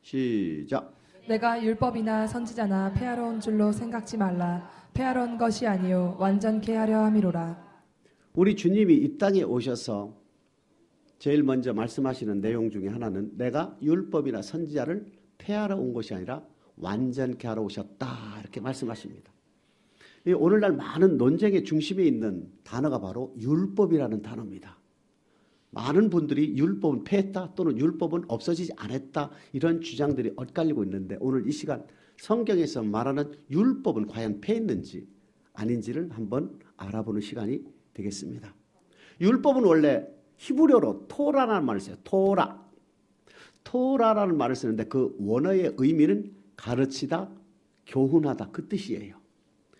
시작. 내가 율법이나 선지자나 폐하러 온 줄로 생각지 말라. 폐하러 온 것이 아니요 완전케 하려 함이로라. 우리 주님이 이 땅에 오셔서 제일 먼저 말씀하시는 내용 중에 하나는 내가 율법이나 선지자를 폐하러 온 것이 아니라 완전케 하러 오셨다, 이렇게 말씀하십니다. 오늘날 많은 논쟁의 중심에 있는 단어가 바로 율법이라는 단어입니다. 많은 분들이 율법은 폐했다 또는 율법은 없어지지 않았다, 이런 주장들이 엇갈리고 있는데, 오늘 이 시간 성경에서 말하는 율법은 과연 폐했는지 아닌지를 한번 알아보는 시간이 되겠습니다. 율법은 원래 히브리어로 토라라는 말을 써요. 토라라는 말을 쓰는데 그 원어의 의미는 가르치다, 교훈하다, 그 뜻이에요.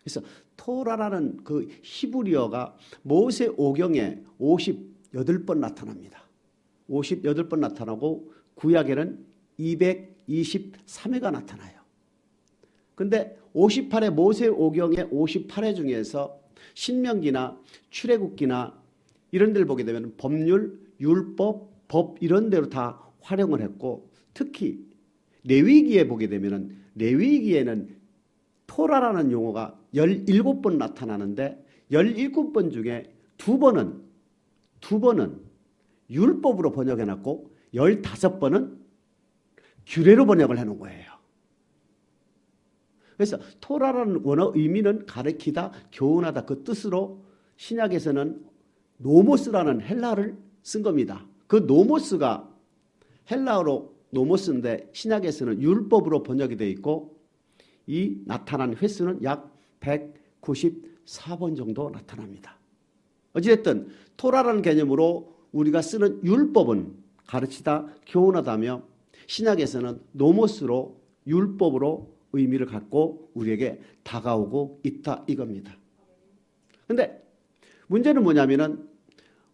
그래서 토라라는 그 히브리어가 모세오경에 58번 나타납니다. 58번 나타나고 구약에는 223회가 나타나요. 근데 58회 모세오경의 58회 중에서 신명기나 출애굽기나 이런 데를 보게 되면 법률, 율법, 법 이런 데로 다 활용을 했고, 특히 레위기에 보게 되면 레위기에는 토라라는 용어가 17번 나타나는데 17번 중에 두 번은 율법으로 번역해놨고 15번은 규례로 번역을 해놓은 거예요. 그래서 토라라는 원어 의미는 가르치다, 교훈하다, 그 뜻으로 신약에서는 노모스라는 헬라어를 쓴 겁니다. 그 노모스가 헬라어로 노모스인데 신약에서는 율법으로 번역이 되어 있고, 이 나타난 횟수는 약 194번 정도 나타납니다. 어찌됐든 토라라는 개념으로 우리가 쓰는 율법은 가르치다, 교훈하다며 신약에서는 노모스로 율법으로 의미를 갖고 우리에게 다가오고 있다, 이겁니다. 그런데 문제는 뭐냐면은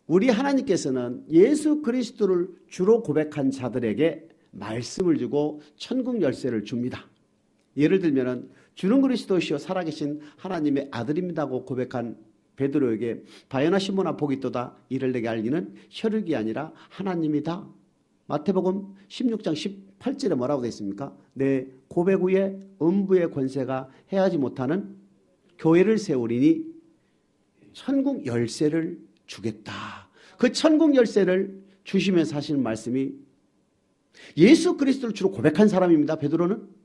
우리 하나님께서는 예수 그리스도를 주로 고백한 자들에게 말씀을 주고 천국 열쇠를 줍니다. 예를 들면은 주는 그리스도시요 살아계신 하나님의 아들입니다고 고백한 베드로에게 바요나 시몬아 복이 있도다, 이를 내게 알리는 혈육이 아니라 하나님이다. 마태복음 16장 18절에 뭐라고 되어 있습니까? 내 고백 후에 음부의 권세가 해하지 못하는 교회를 세우리니 천국 열쇠를 주겠다. 그 천국 열쇠를 주시면서 하시는 말씀이 예수 그리스도를 주로 고백한 사람입니다. 베드로는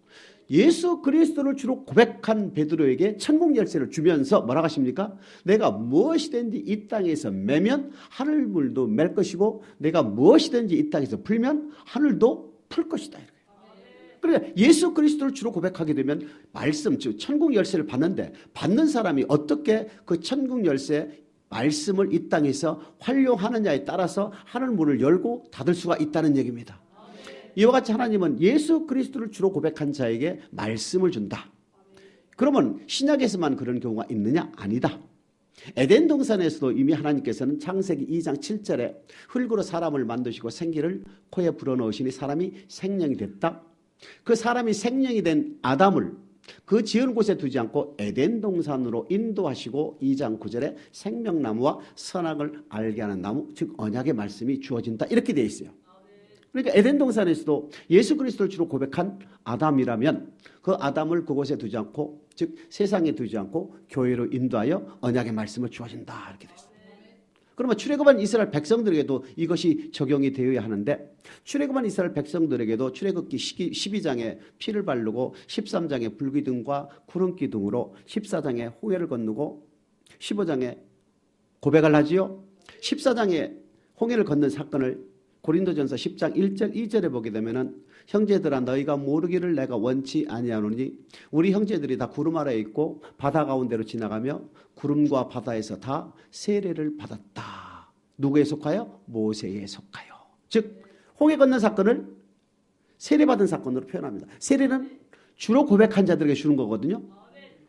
예수 그리스도를 주로 고백한 베드로에게 천국 열쇠를 주면서 뭐라고 하십니까? 내가 무엇이든지 이 땅에서 매면 하늘물도 맬 것이고 내가 무엇이든지 이 땅에서 풀면 하늘도 풀 것이다. 그러니까 예수 그리스도를 주로 고백하게 되면 말씀, 즉 천국 열쇠를 받는데, 받는 사람이 어떻게 그 천국 열쇠 말씀을 이 땅에서 활용하느냐에 따라서 하늘문을 열고 닫을 수가 있다는 얘기입니다. 이와 같이 하나님은 예수 그리스도를 주로 고백한 자에게 말씀을 준다. 그러면 신약에서만 그런 경우가 있느냐? 아니다. 에덴 동산에서도 이미 하나님께서는 창세기 2장 7절에 흙으로 사람을 만드시고 생기를 코에 불어넣으시니 사람이 생명이 됐다. 그 사람이 생명이 된 아담을 그 지은 곳에 두지 않고 에덴 동산으로 인도하시고 2장 9절에 생명나무와 선악을 알게 하는 나무, 즉 언약의 말씀이 주어진다, 이렇게 되어 있어요. 그러니까 에덴 동산에서도 예수 그리스도를 주로 고백한 아담이라면 그 아담을 그곳에 두지 않고, 즉 세상에 두지 않고 교회로 인도하여 언약의 말씀을 주어진다, 이렇게 됐어요. 그러면 출애굽한 이스라엘 백성들에게도 이것이 적용이 되어야 하는데, 출애굽한 이스라엘 백성들에게도 출애굽기 12장에 피를 바르고 13장에 불기둥과 구름기둥으로 14장에 홍해를 건너고 15장에 고백을 하지요. 14장에 홍해를 건넌 사건을 고린도전서 10장 1절 2절에 보게 되면은 형제들아 너희가 모르기를 내가 원치 아니하노니 우리 형제들이 다 구름 아래에 있고 바다 가운데로 지나가며 구름과 바다에서 다 세례를 받았다. 누구에 속하여? 모세에 속하여. 즉 홍해 건넌 사건을 세례받은 사건으로 표현합니다. 세례는 주로 고백한 자들에게 주는 거거든요.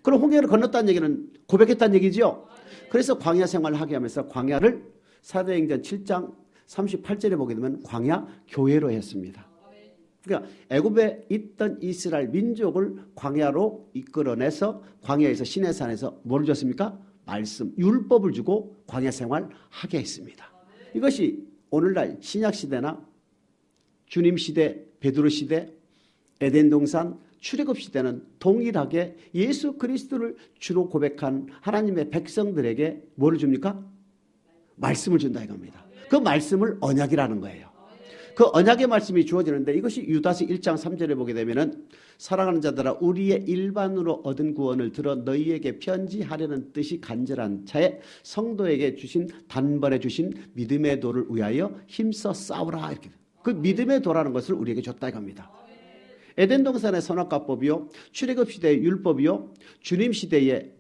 그럼 홍해를 건넜다는 얘기는 고백했다는 얘기죠. 그래서 광야 생활을 하게 하면서 광야를 사도행전 7장 38절에 보게 되면 광야 교회로 했습니다. 그러니까 애굽에 있던 이스라엘 민족을 광야로 이끌어내서 광야에서 시내산에서 뭘 줬습니까? 말씀, 율법을 주고 광야 생활하게 했습니다. 이것이 오늘날 신약 시대나 주님 시대, 베드로 시대, 에덴 동산 출애굽 시대는 동일하게 예수 그리스도를 주로 고백한 하나님의 백성들에게 뭐를 줍니까? 말씀을 준다 이겁니다. 그 말씀을 언약이라는 거예요. 그 언약의 말씀이 주어지는데 이것이 유다서 1장 3절에 보게 되면은 사랑하는 자들아 우리의 일반으로 얻은 구원을 들어 너희에게 편지하려는 뜻이 간절한 차에 성도에게 주신 단번에 주신 믿음의 도를 위하여 힘써 싸우라 이렇게. 그 믿음의 도라는 것을 우리에게 줬다 이겁니다. 에덴 동산의 선악과법이요, 출애굽 시대의 율법이요, 주님 시대의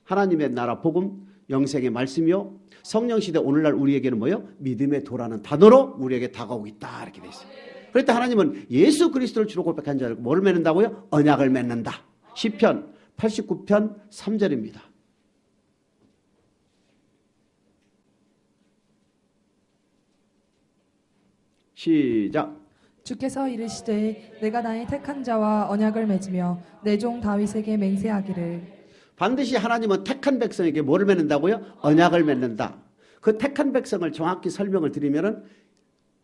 하나님의 나라 복음, 영생의 말씀이요, 성령 시대 오늘날 우리에게는 뭐요? 믿음의 도라는 단어로 우리에게 다가오고 있다 이렇게 돼 있어요. 그런데 하나님은 예수 그리스도를 주로 고백한 자를 뭐를 맺는다고요? 언약을 맺는다. 시편 89편 3절입니다. 시작. 주께서 이르시되 내가 나의 택한 자와 언약을 맺으며 내 종 다윗에게 맹세하기를. 반드시 하나님은 택한 백성에게 뭐를 맺는다고요? 언약을 맺는다. 그 택한 백성을 정확히 설명을 드리면은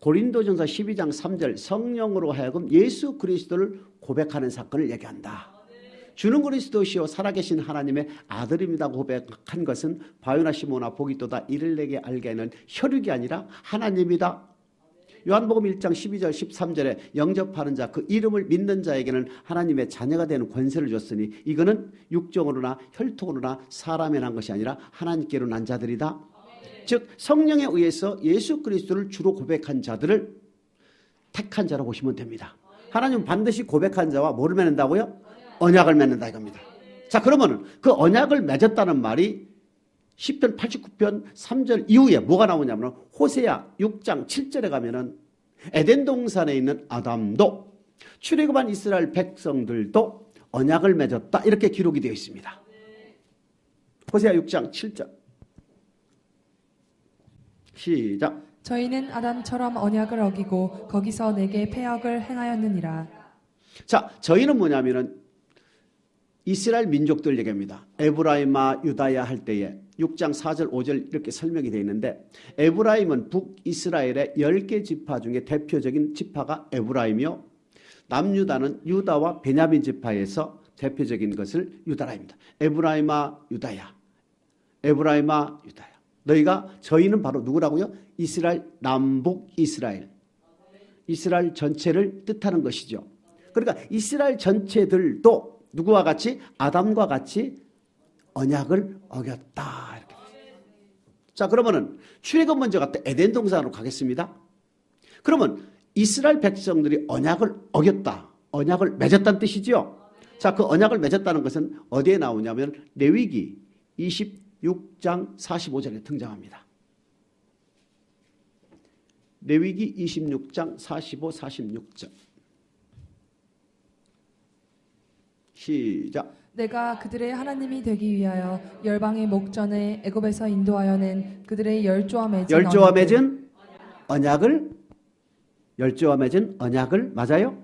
고린도전서 12장 3절 성령으로 하여금 예수 그리스도를 고백하는 사건을 얘기한다. 주는 그리스도시요 살아계신 하나님의 아들입니다 고백한 것은 바요나 시모나 보기또다 이를 내게 알게 하는 혈육이 아니라 하나님이다. 요한복음 1장 12절 13절에 영접하는 자 그 이름을 믿는 자에게는 하나님의 자녀가 되는 권세를 줬으니 이거는 육정으로나 혈통으로나 사람에 난 것이 아니라 하나님께로 난 자들이다. 즉 성령에 의해서 예수 그리스도를 주로 고백한 자들을 택한 자로 보시면 됩니다. 하나님은 반드시 고백한 자와 뭐를 맺는다고요? 언약을 맺는다 이겁니다. 자 그러면 그 언약을 맺었다는 말이 시편 89편 3절 이후에 뭐가 나오냐면 호세아 6장 7절에 가면은 에덴 동산에 있는 아담도 출애굽한 이스라엘 백성들도 언약을 맺었다 이렇게 기록이 되어 있습니다. 호세아 6장 7절 시작. 저희는 아담처럼 언약을 어기고 거기서 내게 패역을 행하였느니라. 자 저희는 뭐냐면은 이스라엘 민족들 얘기합니다. 에브라임아 유다야 할 때에 6장 4절 5절 이렇게 설명이 되어 있는데 에브라임은 북이스라엘의 10개 지파 중에 대표적인 지파가 에브라임이요. 남유다는 유다와 베냐민 지파에서 대표적인 것을 유다라입니다. 에브라임아 유다야. 에브라임아 유다야. 너희가 저희는 바로 누구라고요? 이스라엘 남북 이스라엘. 이스라엘 전체를 뜻하는 것이죠. 그러니까 이스라엘 전체들도 누구와 같이 아담과 같이 언약을 어겼다. 이렇게. 자 그러면은 출애굽 먼저 갔다 에덴 동산으로 가겠습니다. 그러면 이스라엘 백성들이 언약을 어겼다, 언약을 맺었다는 뜻이죠. 자 그 언약을 맺었다는 것은 어디에 나오냐면 레위기 26장 45절에 등장합니다. 레위기 26장 45, 46절 시작. 내가 그들의 하나님이 되기 위하여 열방의 목전에 애굽에서 인도하여 낸 그들의 열조와 맺은 언약을 맞아요?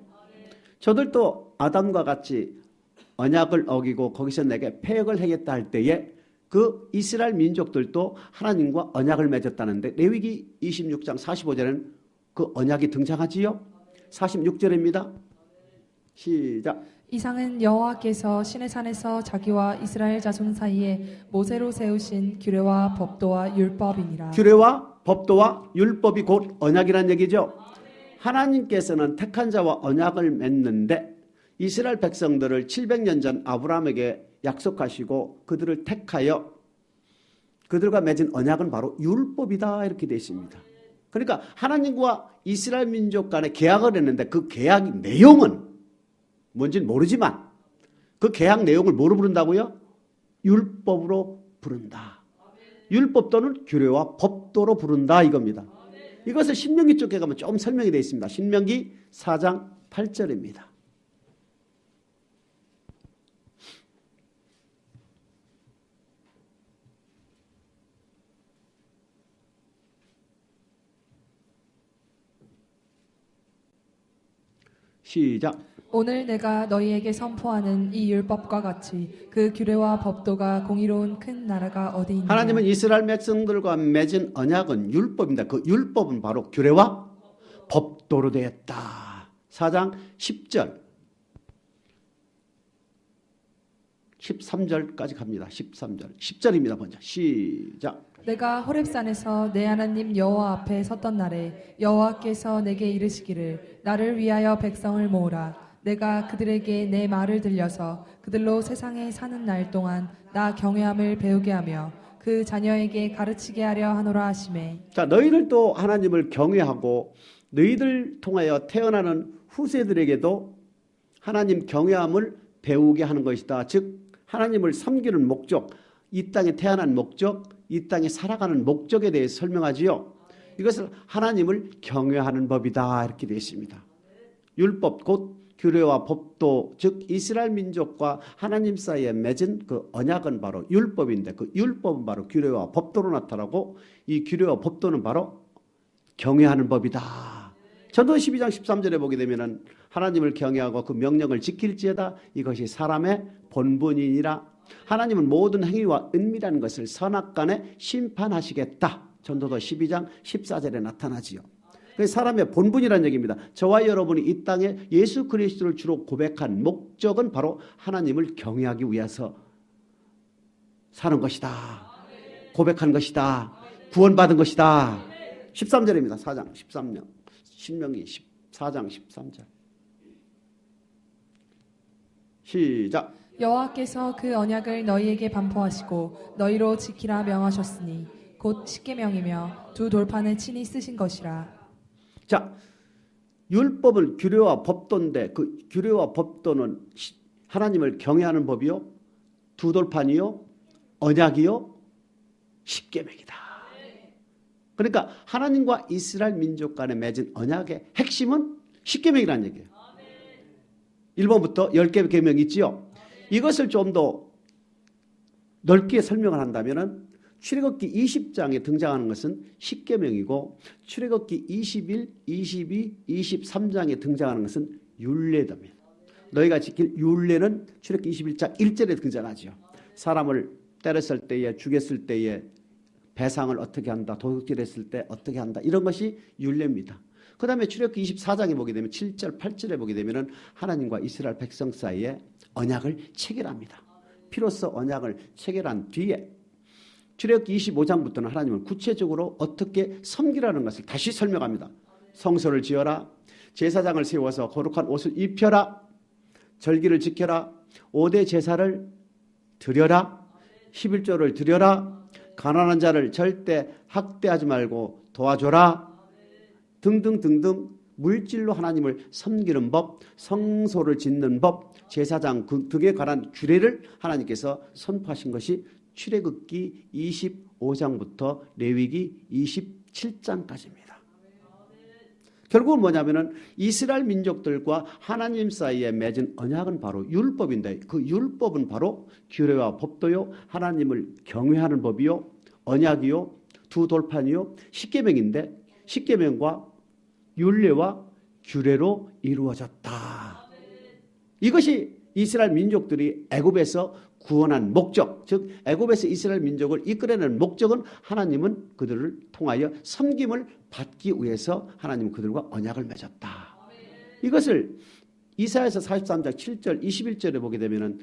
저들도 아담과 같이 언약을 어기고 거기서 내게 패역을 하겠다 할 때에 그 이스라엘 민족들도 하나님과 언약을 맺었다는데 레위기 26장 45절에는 그 언약이 등장하지요? 46절입니다. 시작. 이상은 여호와께서 시내산에서 자기와 이스라엘 자손 사이에 모세로 세우신 규례와 법도와 율법이니라. 규례와 법도와 율법이 곧 언약이란 얘기죠. 하나님께서는 택한 자와 언약을 맺는데 이스라엘 백성들을 700년 전 아브라함에게 약속하시고 그들을 택하여 그들과 맺은 언약은 바로 율법이다 이렇게 되어 있습니다. 그러니까 하나님과 이스라엘 민족 간에 계약을 했는데 그 계약 내용은 뭔지는 모르지만 그 계약 내용을 뭐로 부른다고요? 율법으로 부른다. 율법 또는 규례와 법도로 부른다 이겁니다. 이것을 신명기 쪽에 가면 좀 설명이 되어 있습니다. 신명기 4장 8절입니다. 시작. 오늘 내가 너희에게 선포하는 이 율법과 같이 그 규례와 법도가 공의로운 큰 나라가 어디 있느냐. 하나님은 이스라엘 백성들과 맺은 언약은 율법입니다. 그 율법은 바로 규례와 법도로 되었다. 4장 10절 13절까지 갑니다. 13절. 10절입니다. 먼저 시작. 내가 호렙산에서 내 하나님 여호와 앞에 섰던 날에 여호와께서 내게 이르시기를 나를 위하여 백성을 모으라. 내가 그들에게 내 말을 들려서 그들로 세상에 사는 날 동안 나 경외함을 배우게 하며 그 자녀에게 가르치게 하려 하노라 하시매. 자, 너희들도 하나님을 경외하고 너희들 통하여 태어나는 후세들에게도 하나님 경외함을 배우게 하는 것이다. 즉 하나님을 섬기는 목적, 이 땅에 태어난 목적, 이 땅에 살아가는 목적에 대해 설명하지요. 이것을 하나님을 경외하는 법이다 이렇게 되어 있습니다. 율법 곧 규례와 법도, 즉 이스라엘 민족과 하나님 사이에 맺은 그 언약은 바로 율법인데 그 율법은 바로 규례와 법도로 나타나고 이 규례와 법도는 바로 경외하는 법이다. 전도 12장 13절에 보게 되면은 하나님을 경외하고 그 명령을 지킬지어다 이것이 사람의 본분이니라. 하나님은 모든 행위와 은밀한 것을 선악간에 심판하시겠다. 전도서 12장 14절에 나타나지요. 그래서 사람의 본분이라는 얘기입니다. 저와 여러분이 이 땅에 예수 그리스도를 주로 고백한 목적은 바로 하나님을 경외하기 위해서 사는 것이다. 고백한 것이다. 구원받은 것이다. 13절입니다. 4장 13년 신명기 14장 13절 시작. 여호와께서 그 언약을 너희에게 반포하시고 너희로 지키라 명하셨으니 곧 십계명이며 두 돌판에 친히 쓰신 것이라. 자, 율법은 규례와 법도인데 그 규례와 법도는 하나님을 경외하는 법이요, 두 돌판이요, 언약이요, 십계명이다. 그러니까 하나님과 이스라엘 민족 간에 맺은 언약의 핵심은 십계명이라는 얘기예요. 1번부터 10개의 계명이 있지요. 이것을 좀 더 넓게 설명을 한다면은 출애굽기 20장에 등장하는 것은 십계명이고 출애굽기 21, 22, 23장에 등장하는 것은 율례입니다. 너희가 지킬 율례는 출애굽기 21장 1절에 등장하죠. 사람을 때렸을 때에, 죽였을 때에 배상을 어떻게 한다, 도둑질했을 때 어떻게 한다, 이런 것이 율례입니다. 그 다음에 출애굽기 24장에 보게 되면 7절, 8절에 보게 되면 하나님과 이스라엘 백성 사이에 언약을 체결합니다. 피로써 언약을 체결한 뒤에 출애굽기 25장부터는 하나님을 구체적으로 어떻게 섬기라는 것을 다시 설명합니다. 성소를 지어라, 제사장을 세워서 거룩한 옷을 입혀라, 절기를 지켜라, 5대 제사를 드려라, 11조를 드려라, 가난한 자를 절대 학대하지 말고 도와줘라 등등등등 물질로 하나님을 섬기는 법, 성소를 짓는 법, 제사장 등에 관한 규례를 하나님께서 선포하신 것이 출애굽기 25장부터 레위기 27장까지입니다. 결국은 뭐냐면은 이스라엘 민족들과 하나님 사이에 맺은 언약은 바로 율법인데 그 율법은 바로 규례와 법도요, 하나님을 경외하는 법이요, 언약이요, 두 돌판이요, 십계명인데 십계명과 율례와 규례로 이루어졌다. 이것이 이스라엘 민족들이 애굽에서 구원한 목적, 즉 애굽에서 이스라엘 민족을 이끌어내는 목적은 하나님은 그들을 통하여 섬김을 받기 위해서 하나님은 그들과 언약을 맺었다. 이것을 이사야서 43장 7절 21절에 보게 되면은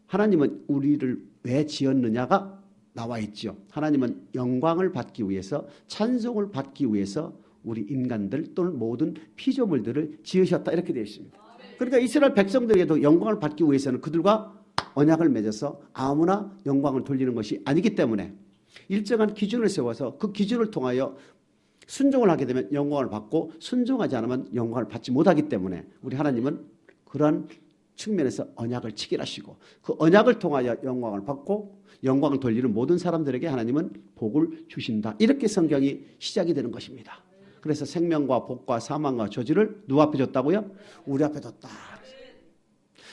하나님은 우리를 왜 지었느냐가 나와 있죠. 하나님은 영광을 받기 위해서, 찬송을 받기 위해서 우리 인간들 또는 모든 피조물들을 지으셨다 이렇게 되어 있습니다. 그러니까 이스라엘 백성들에게도 영광을 받기 위해서는 그들과 언약을 맺어서 아무나 영광을 돌리는 것이 아니기 때문에 일정한 기준을 세워서 그 기준을 통하여 순종을 하게 되면 영광을 받고 순종하지 않으면 영광을 받지 못하기 때문에 우리 하나님은 그러한 측면에서 언약을 체결하시고 그 언약을 통하여 영광을 받고 영광을 돌리는 모든 사람들에게 하나님은 복을 주신다. 이렇게 성경이 시작이 되는 것입니다. 그래서 생명과 복과 사망과 저주를 누구 앞에 줬다고요? 우리 앞에 줬다.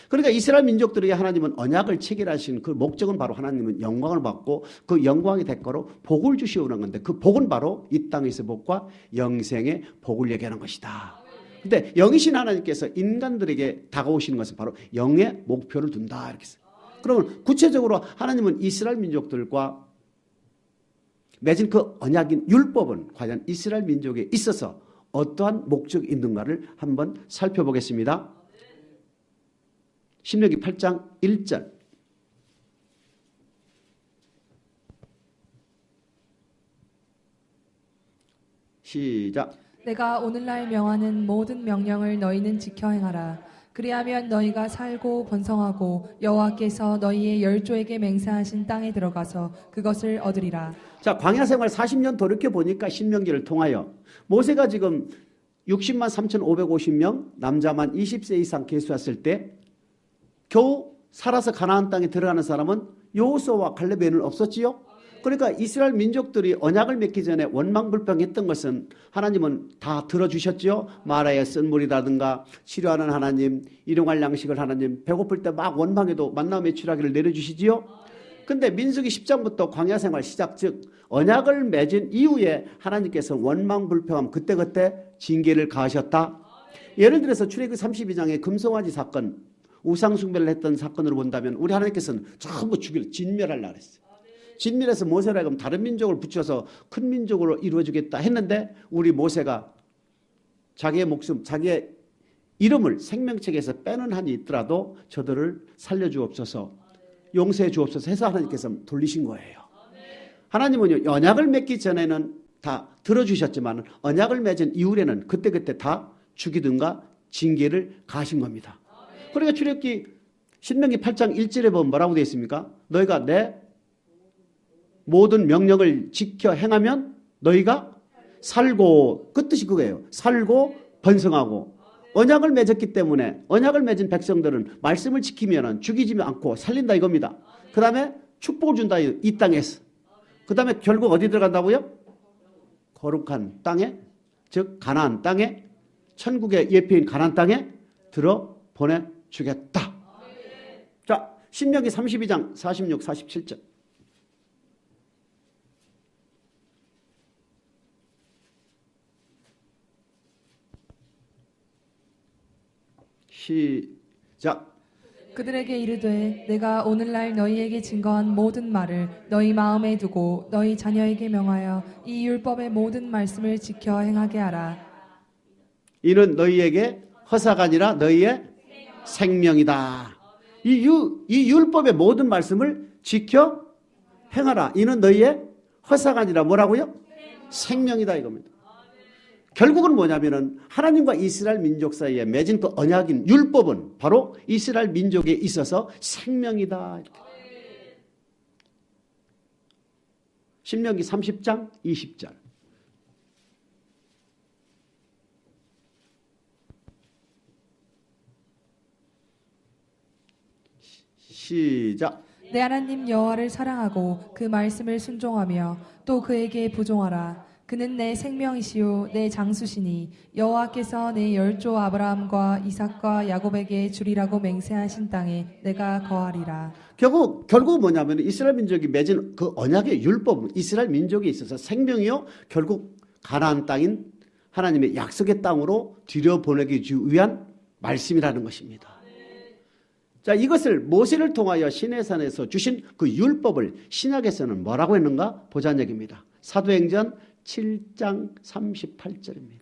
그러니까 이스라엘 민족들에게 하나님은 언약을 체결하신 그 목적은 바로 하나님은 영광을 받고 그 영광의 대가로 복을 주시오는 건데 그 복은 바로 이 땅에서 복과 영생의 복을 얘기하는 것이다. 근데 영이신 하나님께서 인간들에게 다가오시는 것은 바로 영의 목표를 둔다. 이렇게 했어요. 그러면 구체적으로 하나님은 이스라엘 민족들과 맺은 그 언약인 율법은 과연 이스라엘 민족에 있어서 어떠한 목적이 있는가를 한번 살펴보겠습니다. 신명기 8장 1절 시작. 내가 오늘날 명하는 모든 명령을 너희는 지켜 행하라. 그리하면 너희가 살고 번성하고 여호와께서 너희의 열조에게 맹세하신 땅에 들어가서 그것을 얻으리라. 자, 광야 생활 40년 돌이켜 보니까 신명기를 통하여 모세가 지금 60만 3,550명 남자만 20세 이상 계수했을 때 겨우 살아서 가나안 땅에 들어가는 사람은 여호수아와 갈렙 외에는 없었지요. 그러니까 이스라엘 민족들이 언약을 맺기 전에 원망불평했던 것은 하나님은 다 들어주셨죠. 마라의 쓴물이라든가 치료하는 하나님, 일용할 양식을 하나님, 배고플 때 막 원망해도 만나 매출하기를 내려주시지요. 근데 민수기 10장부터 광야 생활 시작, 즉 언약을 맺은 이후에 하나님께서 원망불평함 그때그때 징계를 가하셨다. 예를 들어서 출애굽기 32장의 금송아지 사건, 우상숭배를 했던 사건으로 본다면 우리 하나님께서는 전부 진멸하려고 했어요. 진멸해서 모세라 하여금 다른 민족을 붙여서 큰 민족으로 이루어주겠다 했는데 우리 모세가 자기의 목숨, 자기의 이름을 생명책에서 빼는 한이 있더라도 저들을 살려주옵소서, 용서해 주옵소서 해서 하나님께서 돌리신 거예요. 하나님은 언약을 맺기 전에는 다 들어주셨지만 언약을 맺은 이후에는 그때그때 다 죽이든가 징계를 가하신 겁니다. 그러니까 출애굽기 신명기 8장 1절에 보면 뭐라고 되어 있습니까? 너희가 내 모든 명령을 지켜 행하면 너희가 살고, 그 뜻이 그거예요. 살고 번성하고. 언약을 맺었기 때문에 언약을 맺은 백성들은 말씀을 지키면 죽이지 않고 살린다 이겁니다. 그 다음에 축복을 준다 이 땅에서. 그 다음에 결국 어디 들어간다고요? 거룩한 땅에, 즉 가나안 땅에, 천국의 예표인 가나안 땅에 들어 보내주겠다. 자, 신명기 32장 46, 47절. 시작. 그들에게 이르되 내가 오늘날 너희에게 증거한 모든 말을 너희 마음에 두고 너희 자녀에게 명하여 이 율법의 모든 말씀을 지켜 행하게 하라. 이는 너희에게 허사가 아니라 너희의 생명이다. 이 율법의 모든 말씀을 지켜 행하라. 이는 너희의 허사가 아니라 뭐라고요? 생명이다 이겁니다. 결국은 뭐냐면은 하나님과 이스라엘 민족 사이에 맺은 그 언약인 율법은 바로 이스라엘 민족에 있어서 생명이다. 이렇게. 신명기 30장 20절. 시작. 내 하나님 여호와를 사랑하고 그 말씀을 순종하며 또 그에게 부종하라. 그는 내 생명이시요 내 장수시니 여호와께서 내 열조 아브라함과 이삭과 야곱에게 주리라고 맹세하신 땅에 내가 거하리라. 결국 뭐냐면 이스라엘 민족이 맺은 그 언약의 율법은 이스라엘 민족에 있어서 생명이요 결국 가나안 땅인 하나님의 약속의 땅으로 들여보내기 위한 말씀이라는 것입니다. 자, 이것을 모세를 통하여 시내산에서 주신 그 율법을 신약에서는 뭐라고 했는가 보자는 얘기입니다. 사도행전 7장 38절입니다.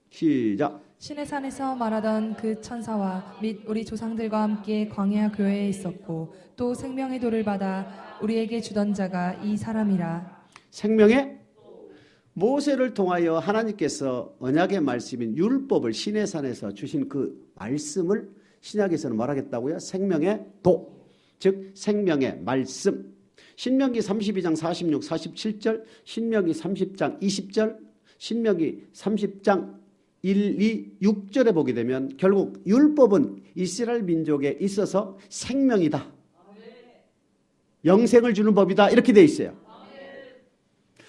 시작. 시내산에서 말하던 그 천사와 및 우리 조상들과 함께 광야 교회에 있었고 또 생명의 돌을 받아 우리에게 주던 자가 이 사람이라. 생명의 모세를 통하여 하나님께서 언약의 말씀인 율법을 시내산에서 주신 그 말씀을 신약에서는 말하겠다고요? 생명의 도, 즉 생명의 말씀. 신명기 32장 46, 47절, 신명기 30장 20절, 신명기 30장 1, 2, 6절에 보게 되면 결국 율법은 이스라엘 민족에 있어서 생명이다. 영생을 주는 법이다. 이렇게 되어 있어요.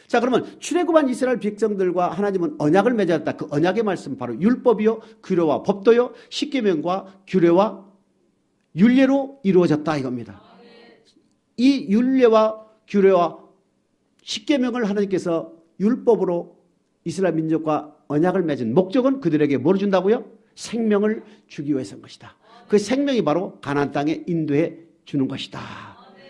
자, 그러면 출애굽한 이스라엘 백성들과 하나님은 언약을 맺었다. 그 언약의 말씀 바로 율법이요, 규례와 법도요, 십계명과 규례와 율례로 이루어졌다 이겁니다. 이 율례와 규례와 십계명을 하나님께서 율법으로 이스라엘 민족과 언약을 맺은 목적은 그들에게 뭘 준다고요? 생명을 주기 위해서인 것이다. 그 생명이 바로 가나안 땅에 인도해 주는 것이다.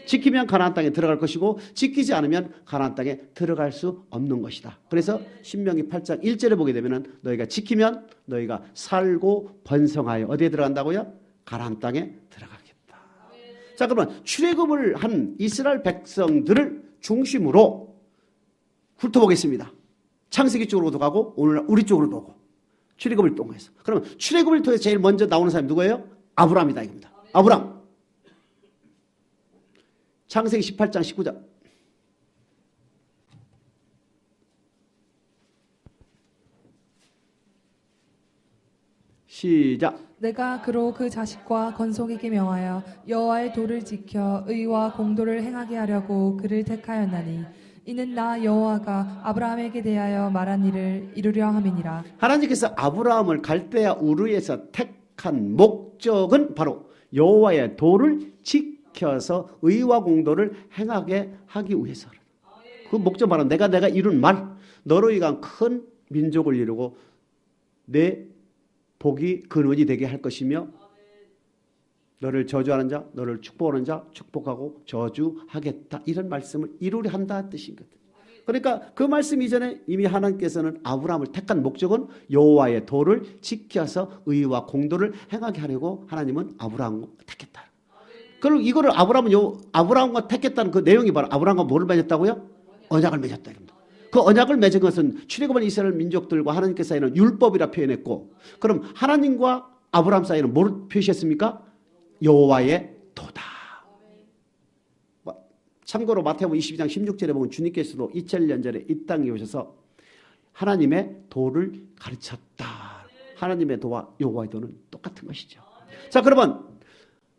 지키면 가나안 땅에 들어갈 것이고 지키지 않으면 가나안 땅에 들어갈 수 없는 것이다. 그래서 신명기 8장 1절에 보게 되면 너희가 지키면 너희가 살고 번성하여 어디에 들어간다고요? 가나안 땅에 들어가겠다. 자, 그러면 출애굽을 한 이스라엘 백성들을 중심으로 훑어보겠습니다. 창세기 쪽으로도 가고 오늘 우리 쪽으로도 오고 출애굽을 통해서. 그러면 출애굽을 통해서 제일 먼저 나오는 사람이 누구예요? 아브라함이다 이겁니다. 아브라함. 창세기 18장 19절. 시작. 내가 그로 그 자식과 건속에게 명하여 여호와의 도를 지켜 의와 공도를 행하게 하려고 그를 택하였나니 이는 나 여호와가 아브라함에게 대하여 말한 일을 이루려 함이니라. 하나님께서 아브라함을 갈대아 우르에서 택한 목적은 바로 여호와의 도를 지켜서 의와 공도를 행하게 하기 위해서. 그 목적 바로 내가 이룬 말, 너로 인한 큰 민족을 이루고 내 복이 근원이 되게 할 것이며 너를 저주하는 자, 너를 축복하는 자 축복하고 저주하겠다. 이런 말씀을 이루려 한다 뜻인 거다. 그러니까 그 말씀 이전에 이미 하나님께서는 아브라함을 택한 목적은 여호와의 도를 지켜서 의와 공도를 행하게 하려고 하나님은 아브라함을 택했다. 그리고 이거를 아브라함과 택했다는 그 내용이 바로 아브라함과 뭐를 맺었다고요? 언약을 맺었다. 그 언약을 맺은 것은 출애굽한 이스라엘 민족들과 하나님께 사이는 율법이라 표현했고, 그럼 하나님과 아브라함 사이는 뭐를 표시했습니까? 여호와의 도다. 참고로 마태복음 22장 16절에 보면 주님께서도 2000년 전에 이 땅에 오셔서 하나님의 도를 가르쳤다. 하나님의 도와 여호와의 도는 똑같은 것이죠. 자, 그러면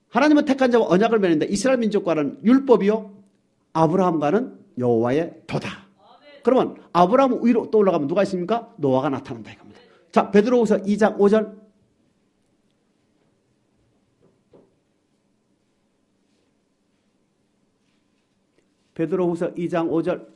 하나님은 택한 자와 언약을 맺는데 이스라엘 민족과는 율법이요, 아브라함과는 여호와의 도다. 그러면 아브라함 위로 또 올라가면 누가 있습니까? 노아가 나타난다 이겁니다. 자, 베드로후서 2장 5절. 베드로후서 2장 5절.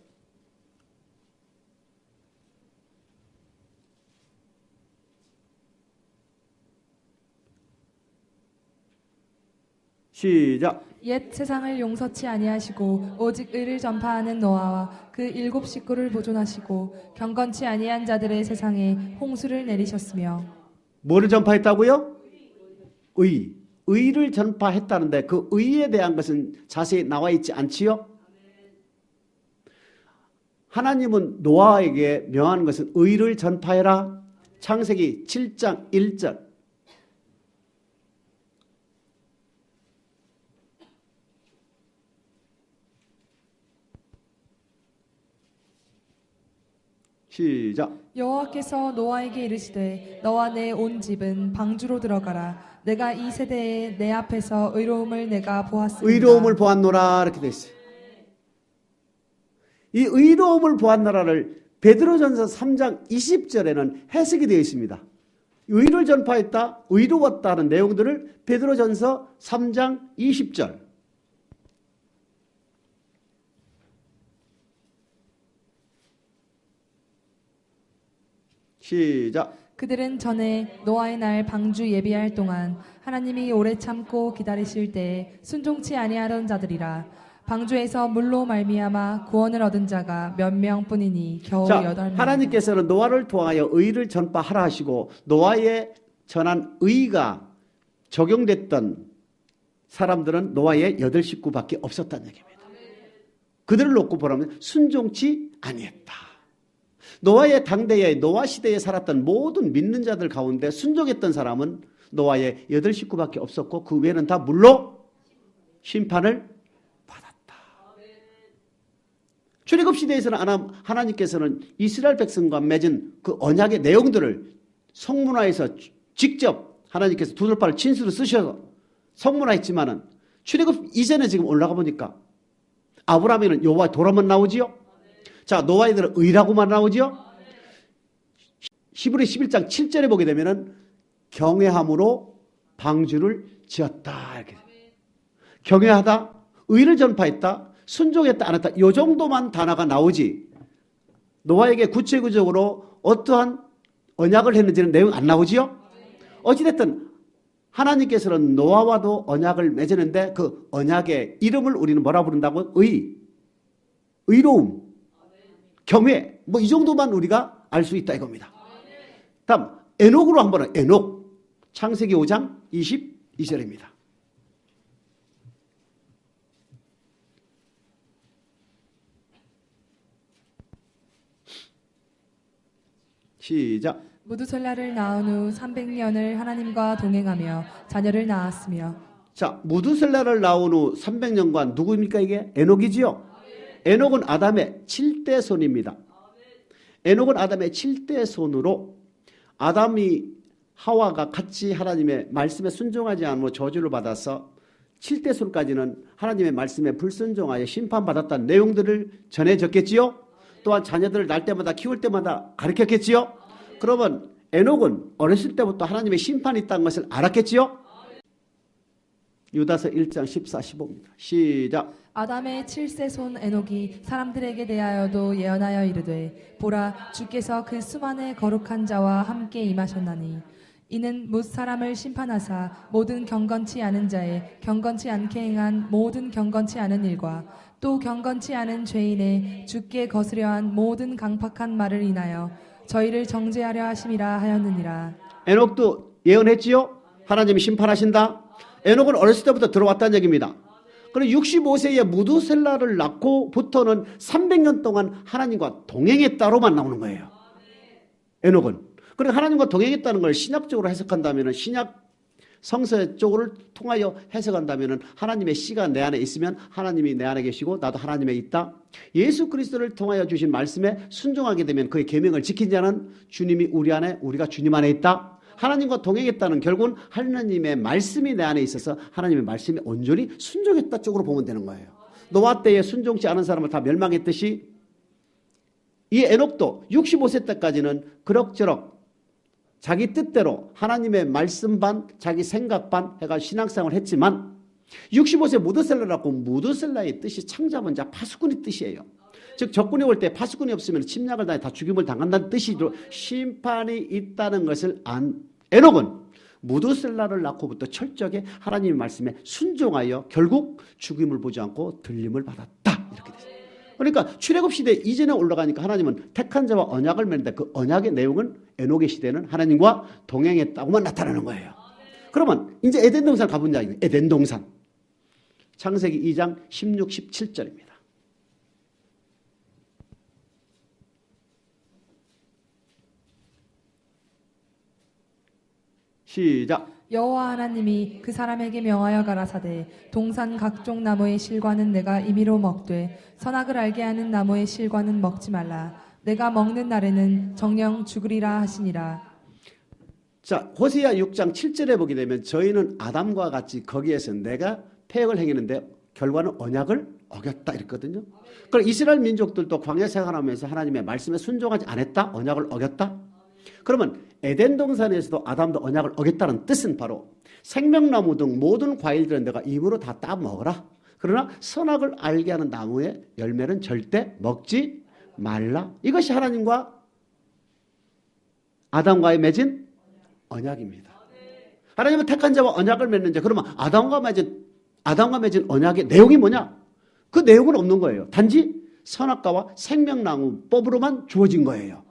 시작. 옛 세상을 용서치 아니하시고 오직 의를 전파하는 노아와 그 7 식구를 보존하시고 경건치 아니한 자들의 세상에 홍수를 내리셨으며. 뭐를 전파했다고요? 의를 전파했다는데 그 의에 대한 것은 자세히 나와 있지 않지요? 하나님은 노아에게 명하는 것은 의를 전파해라. 창세기 7장 1절. 시작. 여호와께서 노아에게 이르시되 너와 내 온 집은 방주로 들어가라. 내가 이 세대에 내 앞에서 의로움을 내가 보았습니다. 의로움을 보았노라 이렇게 돼 있어요. 이 의로움을 보았노라를 베드로전서 3장 20절에는 해석이 되어 있습니다. 의를 전파했다, 의로웠다 하는 내용들을 베드로전서 3장 20절. 시작. 그들은 전에 노아의 날 방주 예비할 동안 하나님이 오래 참고 기다리실 때에 순종치 아니하던 자들이라. 방주에서 물로 말미암아 구원을 얻은 자가 몇 명뿐이니 겨우 8명. 하나님께서는 노아를 통하여 의를 전파하라 하시고 노아의 전한 의가 적용됐던 사람들은 노아의 8 식구밖에 없었다는 얘기입니다. 그들을 놓고 보라면 순종치 아니했다. 노아의 당대에 노아 시대에 살았던 모든 믿는 자들 가운데 순종했던 사람은 노아의 8 식구밖에 없었고 그 외에는 다 물로 심판을 받았다. 출애굽 시대에서는 하나님께서는 이스라엘 백성과 맺은 그 언약의 내용들을 성문화에서 직접 하나님께서 두들바를 친수로 쓰셔서 성문화했지만은 출애굽 이전에 지금 올라가 보니까 아브라함에는 여호와의 도라만 나오지요. 자, 노아에는 의라고만 나오지요. 히브리 11장 7절에 보게 되면은 경외함으로 방주를 지었다. 이렇게. 경외하다, 의를 전파했다, 순종했다, 안 했다. 이 정도만 단어가 나오지. 노아에게 구체적으로 어떠한 언약을 했는지는 내용 안 나오지요. 어찌됐든 하나님께서는 노아와도 언약을 맺었는데 그 언약의 이름을 우리는 뭐라 부른다고? 의로움, 겸해, 뭐 이 정도만 우리가 알 수 있다 이겁니다. 다음 에녹으로 한번 에녹, 창세기 5장 22절입니다. 시작. 무두셀라를 낳은 후 300년을 하나님과 동행하며 자녀를 낳았으며. 자, 무두셀라를 낳은 후 300년간 누구입니까 이게? 에녹이지요. 에녹은 아담의 7대 손입니다. 에녹은 아담의 7대 손으로 아담이 하와가 같이 하나님의 말씀에 순종하지 않으면 저주를 받아서 7대 손까지는 하나님의 말씀에 불순종하여 심판받았다는 내용들을 전해졌겠지요. 또한 자녀들을 낳을 때마다 키울 때마다 가르쳤겠지요. 그러면 에녹은 어렸을 때부터 하나님의 심판이 있다는 것을 알았겠지요. 유다서 1장 14, 15입니다. 시작. 아담의 7세 손 에녹이 사람들에게 대하여도 예언하여 이르되 보라 주께서 그 수만의 거룩한 자와 함께 임하셨나니 이는 뭇 사람을 심판하사 모든 경건치 않은 자의 경건치 않게 행한 모든 경건치 않은 일과 또 경건치 않은 죄인의 주께 거스려한 모든 강팍한 말을 인하여 저희를 정죄하려 하심이라 하였느니라. 에녹도 예언했지요. 하나님이 심판하신다. 에녹은 어렸을 때부터 들어왔다는 얘기입니다. 그리고 65세에 무두셀라를 낳고부터는 300년 동안 하나님과 동행했다로만 나오는 거예요. 에녹은. 그리고 하나님과 동행했다는 걸 신학적으로 해석한다면, 신약 성서 쪽을 통하여 해석한다면 하나님의 씨가 내 안에 있으면 하나님이 내 안에 계시고 나도 하나님에 있다. 예수 그리스도를 통하여 주신 말씀에 순종하게 되면 그의 계명을 지킨 자는 주님이 우리 안에, 우리가 주님 안에 있다. 하나님과 동행했다는 결국은 하나님의 말씀이 내 안에 있어서 하나님의 말씀에 온전히 순종했다 쪽으로 보면 되는 거예요. 노아 때에 순종치 않은 사람을 다 멸망했듯이 이 에녹도 65세 때까지는 그럭저럭 자기 뜻대로 하나님의 말씀 반 자기 생각 반 해가 신앙생활을 했지만 65세 무드셀라라고, 무드셀라의 뜻이 창자본 자 파수꾼의 뜻이에요. 즉 적군이 올 때 파수꾼이 없으면 침략을 당해 다 죽임을 당한다는 뜻이로 심판이 있다는 것을 안 에녹은 무드셀라를 낳고부터 철저하게 하나님의 말씀에 순종하여 결국 죽임을 보지 않고 들림을 받았다. 이렇게 됐어요. 그러니까 출애굽 시대 이전에 올라가니까 하나님은 택한 자와 언약을 맺는데 그 언약의 내용은 에녹의 시대는 하나님과 동행했다고만 나타나는 거예요. 그러면 이제 에덴 동산 가본 자, 에덴 동산. 창세기 2장 16, 17절입니다. 시작. 여호와 하나님이 그 사람에게 명하여 가라사대 동산 각종 나무의 실과는 내가 임의로 먹되 선악을 알게 하는 나무의 실과는 먹지 말라. 내가 먹는 날에는 정령 죽으리라 하시니라. 자, 호세아 6장 7절에 보게 되면 저희는 아담과 같이 거기에서 내가 폐역을 행했는데 결과는 언약을 어겼다 이랬거든요. 그럼 이스라엘 민족들도 광야 생활하면서 하나님의 말씀에 순종하지 않았다? 언약을 어겼다? 그러면 에덴 동산에서도 아담도 언약을 어겼다는 뜻은 바로 생명나무 등 모든 과일들은 내가 입으로 다 따먹어라. 그러나 선악을 알게 하는 나무의 열매는 절대 먹지 말라. 이것이 하나님과 아담과의 맺은 언약입니다. 하나님은 택한 자와 언약을 맺는 자. 그러면 아담과 맺은 언약의 내용이 뭐냐? 그 내용은 없는 거예요. 단지 선악과와 생명나무법으로만 주어진 거예요.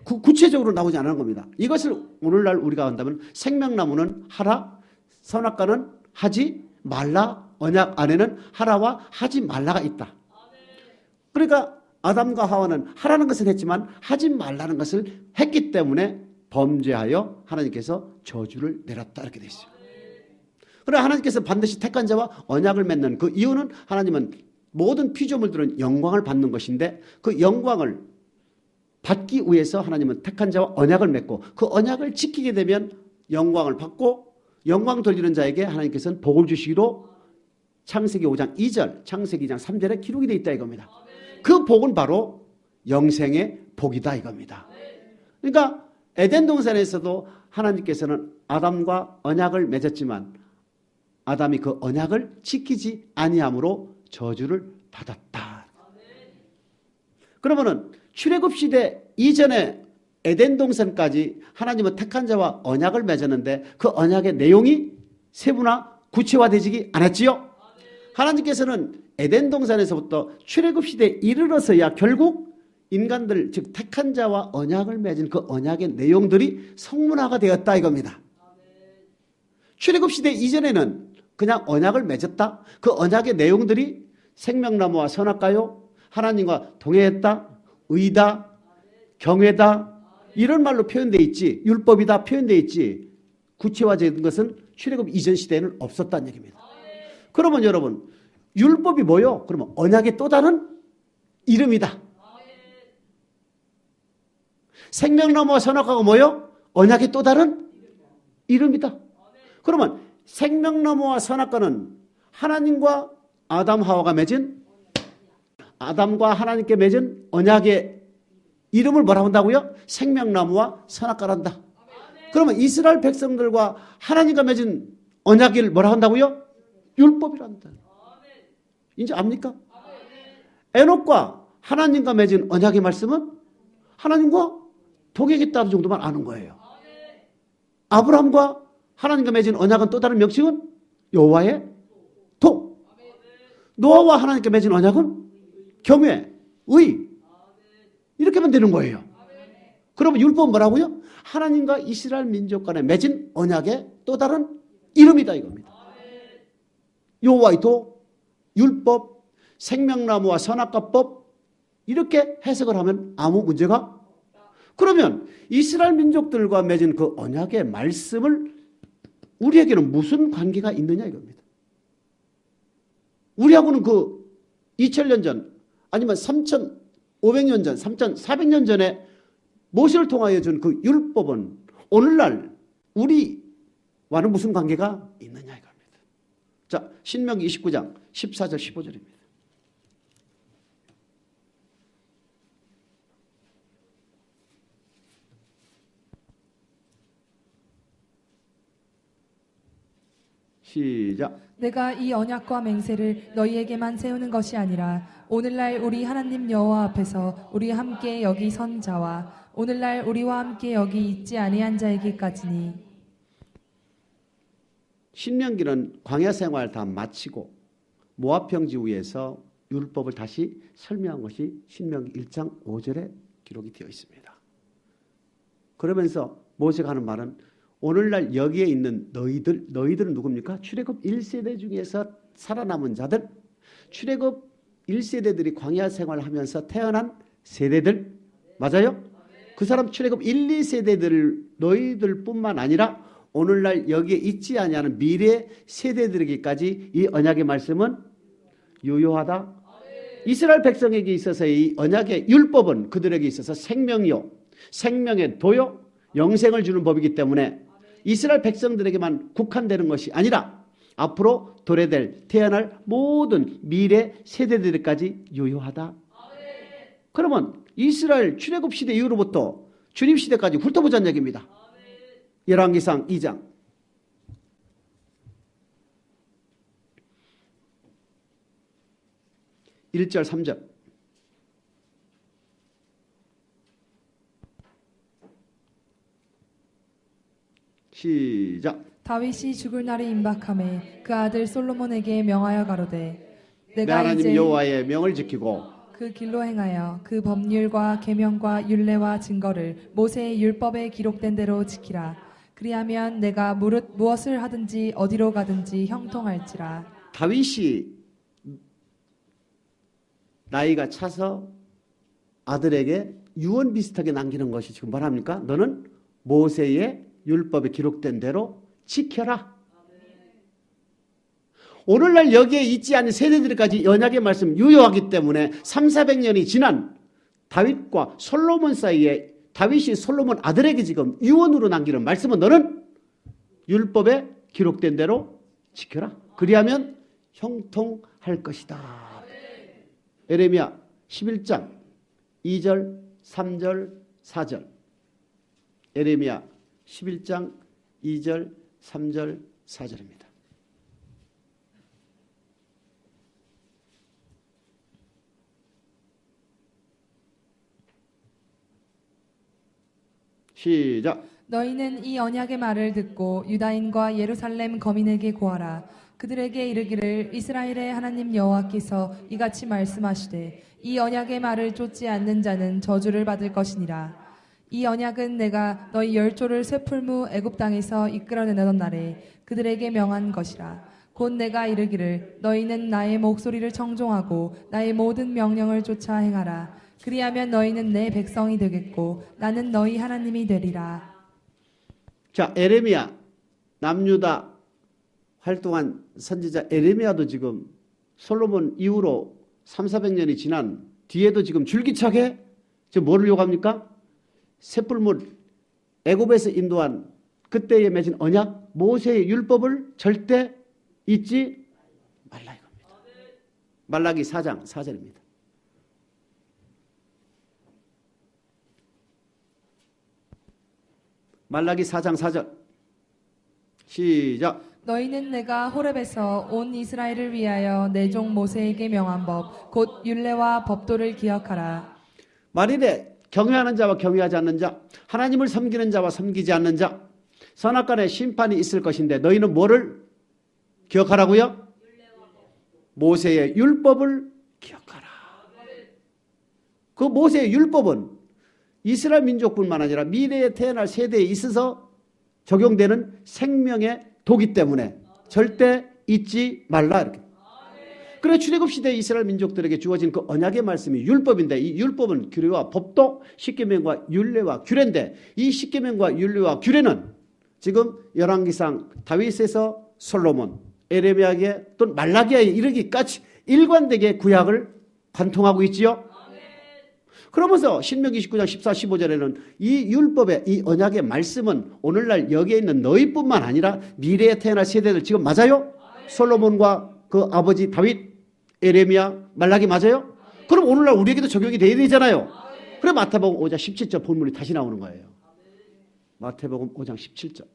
구체적으로 나오지 않은 겁니다. 이것을 오늘날 우리가 한다면 생명나무는 하라, 선악과는 하지 말라, 언약 안에는 하라와 하지 말라가 있다. 그러니까 아담과 하와는 하라는 것은 했지만 하지 말라는 것을 했기 때문에 범죄하여 하나님께서 저주를 내렸다 이렇게 되어 있어요. 그러나 하나님께서 반드시 택한 자와 언약을 맺는 그 이유는 하나님은 모든 피조물들은 영광을 받는 것인데 그 영광을 받기 위해서 하나님은 택한 자와 언약을 맺고 그 언약을 지키게 되면 영광을 받고 영광 돌리는 자에게 하나님께서는 복을 주시기로 창세기 5장 2절, 창세기 2장 3절에 기록이 되어 있다 이겁니다. 그 복은 바로 영생의 복이다 이겁니다. 그러니까 에덴 동산에서도 하나님께서는 아담과 언약을 맺었지만 아담이 그 언약을 지키지 아니함으로 저주를 받았다. 그러면은 출애굽 시대 이전에 에덴 동산까지 하나님은 택한 자와 언약을 맺었는데 그 언약의 내용이 세분화 구체화되지 않았지요? 하나님께서는 에덴 동산에서부터 출애굽 시대에 이르러서야 결국 인간들 즉 택한 자와 언약을 맺은 그 언약의 내용들이 성문화가 되었다 이겁니다. 출애굽 시대 이전에는 그냥 언약을 맺었다. 그 언약의 내용들이 생명나무와 선악과요, 하나님과 동행했다, 의다, 경외다 이런 말로 표현되어 있지, 율법이다 표현되어 있지, 구체화된 것은 출애굽 이전 시대에는 없었다는 얘기입니다. 그러면 여러분 율법이 뭐요? 그러면 언약의 또 다른 이름이다. 생명나무와 선악과가 뭐요? 언약의 또 다른 이름이다. 그러면 생명나무와 선악과는 하나님과 아담 하와가 맺은, 아담과 하나님께 맺은 언약의 이름을 뭐라고 한다고요? 생명나무와 선악과란다. 그러면 이스라엘 백성들과 하나님과 맺은 언약을 뭐라고 한다고요? 율법이란다. 이제 압니까? 에녹과 하나님과 맺은 언약의 말씀은 하나님과 동행했다는 정도만 아는 거예요. 아브라함과 하나님과 맺은 언약은 또 다른 명칭은 여호와의 도. 노아와 하나님께 맺은 언약은 경외, 의. 이렇게만 되는 거예요. 그러면 율법은 뭐라고요? 하나님과 이스라엘 민족 간에 맺은 언약의 또 다른 이름이다 이겁니다. 여호와의 도, 율법, 생명나무와 선악과법 이렇게 해석을 하면 아무 문제가. 그러면 이스라엘 민족들과 맺은 그 언약의 말씀을 우리에게는 무슨 관계가 있느냐 이겁니다. 우리하고는 그 2000년 전 아니면 3500년 전, 3400년 전에 모세를 통하여 준 그 율법은 오늘날 우리와는 무슨 관계가 있느냐 이겁니다. 자, 신명기 29장 14절 15절입니다. 시작. 내가 이 언약과 맹세를 너희에게만 세우는 것이 아니라 오늘날 우리 하나님 여호와 앞에서 우리 함께 여기 선 자와 오늘날 우리와 함께 여기 있지 아니한 자에게까지니. 신명기는 광야 생활 다 마치고 모압 평지 위에서 율법을 다시 설명한 것이 신명기 1장 5절에 기록이 되어 있습니다. 그러면서 모세가 하는 말은 오늘날 여기에 있는 너희들은 누굽니까? 출애굽 1세대 중에서 살아남은 자들, 출애굽 1세대들이 광야 생활을 하면서 태어난 세대들, 맞아요? 그 사람 출애굽 1, 2세대들 너희들뿐만 아니라 오늘날 여기에 있지 아니하는 미래 세대들에게까지 이 언약의 말씀은 유효하다. 이스라엘 백성에게 있어서 이 언약의 율법은 그들에게 있어서 생명이요, 생명의 도요, 영생을 주는 법이기 때문에 이스라엘 백성들에게만 국한되는 것이 아니라 앞으로 도래될 태어날 모든 미래 세대들까지 유효하다. 그러면 이스라엘 출애굽 시대 이후로부터 주님 시대까지 훑어보자는 얘기입니다. 열왕기상 2장 1절 3절 시작. 다윗이 죽을 날이 임박함에 그 아들 솔로몬에게 명하여 가로되 내 내가 하나님 이제 여호와의 명을 지키고 그 길로 행하여 그 법률과 계명과 율례와 증거를 모세의 율법에 기록된 대로 지키라. 그리하면 내가 무엇을 하든지 어디로 가든지 형통할지라. 다윗이 나이가 차서 아들에게 유언 비슷하게 남기는 것이 지금 뭐랍니까? 너는 모세의 율법에 기록된 대로 지켜라. 오늘날 여기에 있지 않은 세대들까지 언약의 말씀 유효하기 때문에 300~400년이 지난 다윗과 솔로몬 사이에 다윗이 솔로몬 아들에게 지금 유언으로 남기는 말씀은 너는 율법에 기록된 대로 지켜라. 그리하면 형통할 것이다. 에레미야 11장 2절 3절 4절 에레미야 11장 2절 3절 4절입니다. 시작. 너희는 이 언약의 말을 듣고 유다인과 예루살렘 거민에게 고하라. 그들에게 이르기를 이스라엘의 하나님 여호와께서 이같이 말씀하시되 이 언약의 말을 쫓지 않는 자는 저주를 받을 것이니라. 이 언약은 내가 너희 열조를 쇠풀무 애굽 땅에서 이끌어내던 날에 그들에게 명한 것이라. 곧 내가 이르기를 너희는 나의 목소리를 청종하고 나의 모든 명령을 쫓아 행하라. 그리하면 너희는 내 백성이 되겠고 나는 너희 하나님이 되리라. 자, 에레미야, 남유다 활동한 선지자 에레미야도 지금 솔로몬 이후로 300~400년이 지난 뒤에도 지금 줄기차게 지금 뭐를 요구합니까? 셋불물 애굽에서 인도한 그때에 맺은 언약 모세의 율법을 절대 잊지 말라 이겁니다. 말라기 4장 4절입니다. 말라기 4장 4절 시작. 너희는 내가 호렙에서 온 이스라엘을 위하여 내 종 모세에게 명한 법 곧 율례와 법도를 기억하라. 말이래 경외하는 자와 경외하지 않는 자, 하나님을 섬기는 자와 섬기지 않는 자, 선악간에 심판이 있을 것인데 너희는 뭐를 기억하라고요? 모세의 율법을 기억하라. 그 모세의 율법은 이스라엘 민족뿐만 아니라 미래에 태어날 세대에 있어서 적용되는 생명의 도기 때문에 절대 잊지 말라 이렇게. 그래 출애굽 시대 이스라엘 민족들에게 주어진 그 언약의 말씀이 율법인데 이 율법은 규례와 법도 십계명과 율례와 규례인데 이 십계명과 율례와 규례는 지금 열왕기상 다윗에서 솔로몬, 에레미야에게 또는 말라기야에 이르기까지 일관되게 구약을 관통하고 있지요. 그러면서 신명기 29장 14, 15절에는 이 율법의 이 언약의 말씀은 오늘날 여기에 있는 너희뿐만 아니라 미래에 태어날 세대들 지금 맞아요? 솔로몬과 그 아버지 다윗, 에레미야, 말라기 맞아요? 그럼 오늘날 우리에게도 적용이 돼야 되잖아요. 그래 마태복음 5장 17절 본문이 다시 나오는 거예요. 마태복음 5장 17절.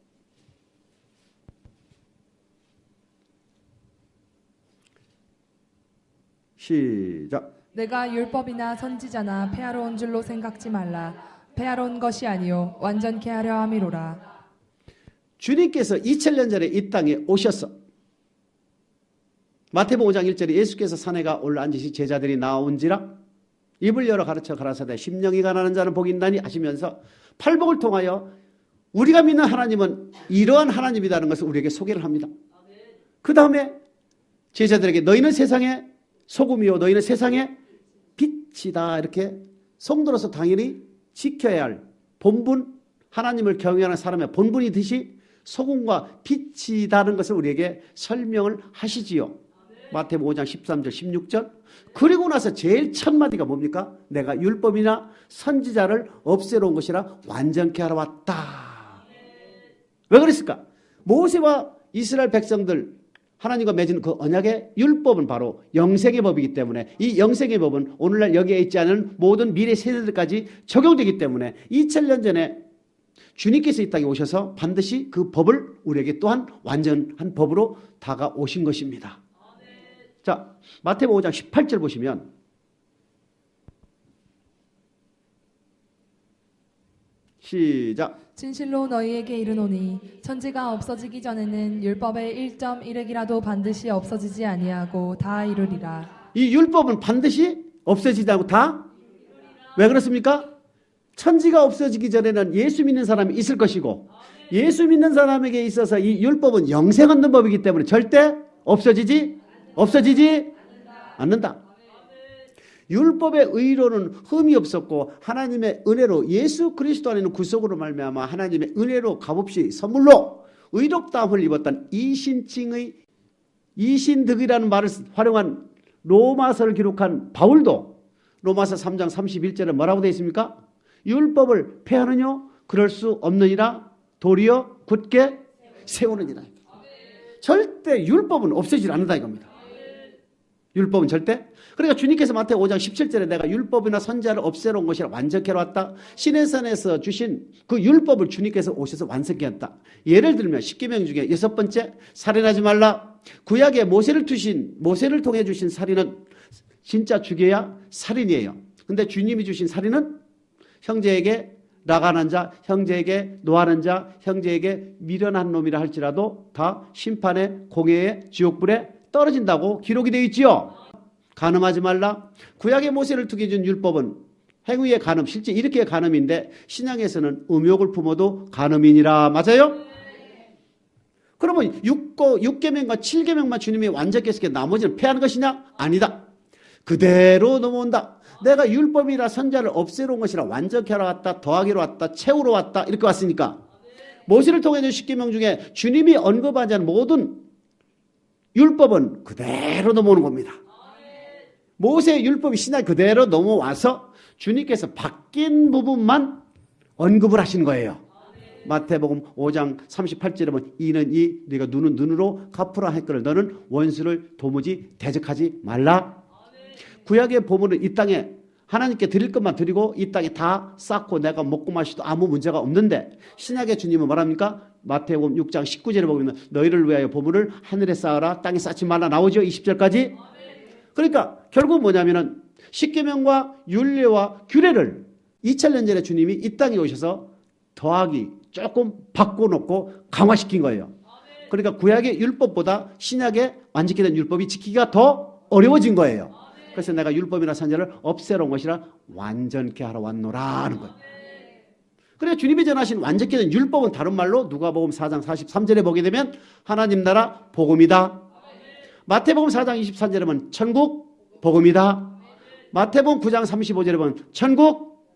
시작. 내가 율법이나 선지자나 폐하러 온 줄로 생각지 말라. 폐하러 온 것이 아니요 완전케 하려 함이로라. 주님께서 2000년 전에 이 땅에 오셨어. 마태복음 5장 1절에 예수께서 산에가 올라앉으시 제자들이 나온지라 입을 열어 가르쳐 가라사대 심령이 가난한 자는 복이 있나니 하시면서 팔복을 통하여 우리가 믿는 하나님은 이러한 하나님이라는 것을 우리에게 소개를 합니다. 그 다음에 제자들에게 너희는 세상의 소금이요 너희는 세상의 빛이다 이렇게 성도로서 당연히 지켜야 할 본분, 하나님을 경외하는 사람의 본분이듯이 소금과 빛이다는 것을 우리에게 설명을 하시지요. 마태복음 5장 13절 16절. 그리고 나서 제일 첫 마디가 뭡니까? 내가 율법이나 선지자를 없애러 온 것이라 완전케 하러 왔다. 왜 그랬을까? 모세와 이스라엘 백성들 하나님과 맺은 그 언약의 율법은 바로 영생의 법이기 때문에 이 영생의 법은 오늘날 여기에 있지 않은 모든 미래 세대들까지 적용되기 때문에 2000년 전에 주님께서 이 땅에 오셔서 반드시 그 법을 우리에게 또한 완전한 법으로 다가오신 것입니다. 자, 마태복음 5장 18절 보시면 시작. 진실로 너희에게 이르노니 천지가 없어지기 전에는 율법의 1.1획이라도 반드시 없어지지 아니하고 다 이루리라. 이 율법은 반드시 없어지지 않고 다 왜 그렇습니까? 천지가 없어지기 전에는 예수 믿는 사람이 있을 것이고 예수 믿는 사람에게 있어서 이 율법은 영생 얻는 법이기 때문에 절대 없어지지 않는다. 율법의 의로는 흠이 없었고 하나님의 은혜로 예수 그리스도 안에 있는 구속으로 말미암아 하나님의 은혜로 값없이 선물로 의롭다함을 입었던 이신칭의 이신득이라는 말을 활용한 로마서를 기록한 바울도 로마서 3장 31절에 뭐라고 되어 있습니까? 율법을 폐하느냐? 그럴 수 없느니라 도리어 굳게 세우느니라. 절대 율법은 없어지지 않는다 이겁니다. 율법은 절대. 그러니까 주님께서 마태복음 5장 17절에 내가 율법이나 선지자를 없애러 온 것이라 완전케 하러 왔다. 시내산에서 주신 그 율법을 주님께서 오셔서 완성케 했다. 예를 들면 십계명 중에 6번째 살인하지 말라. 구약에 모세를 통해 주신 살인은 진짜 죽여야 살인이에요. 근데 주님이 주신 살인은 형제에게 나가는 자, 형제에게 노하는 자, 형제에게 미련한 놈이라 할지라도 다 심판의 공회의 지옥불에 떨어진다고 기록이 되어 있지요. 간음하지 말라. 구약의 모세를 두게 준 율법은 행위의 간음, 실제 이렇게 간음인데 신약에서는 음욕을 품어도 간음이니라. 맞아요? 그러면 6계명과 7계명만 주님이 완전히 했으니까 나머지는 폐하는 것이냐? 아니다. 그대로 넘어온다. 내가 율법이라 선자를 없애러 온 것이라 완전히 하러 왔다, 더하기로 왔다, 채우러 왔다 이렇게 왔으니까 모세를 통해 준 10계명 중에 주님이 언급하지 않은 모든 율법은 그대로 넘어오는 겁니다. 모세의 율법이 신약 그대로 넘어와서 주님께서 바뀐 부분만 언급을 하신 거예요. 마태복음 5장 38절에 보면 이는 이 네가 눈은 눈으로 갚으라 했거늘 너는 원수를 도무지 대적하지 말라. 구약의 보물은 이 땅에 하나님께 드릴 것만 드리고 이 땅에 다 쌓고 내가 먹고 마셔도 아무 문제가 없는데 신약의 주님은 뭐랍니까? 마태복음 6장 19절에 보면 너희를 위하여 보물을 하늘에 쌓아라 땅에 쌓지 말라 나오죠. 20절까지. 그러니까 결국 뭐냐면은 십계명과 율례와 규례를 2000년 전에 주님이 이 땅에 오셔서 더하기 조금 바꿔놓고 강화시킨 거예요. 그러니까 구약의 율법보다 신약의 완전히 된 율법이 지키기가 더 어려워진 거예요. 그래서 내가 율법이나 선자를 없애러 온 것이라 완전케 하러 왔노라 하는 거예요. 그래 주님이 전하신 완전케 된 율법은 다른 말로 누가복음 4장 43절에 보게 되면 하나님 나라 복음이다. 마태복음 4장 23절에 보면 천국 복음이다. 마태복음 9장 35절에 보면 천국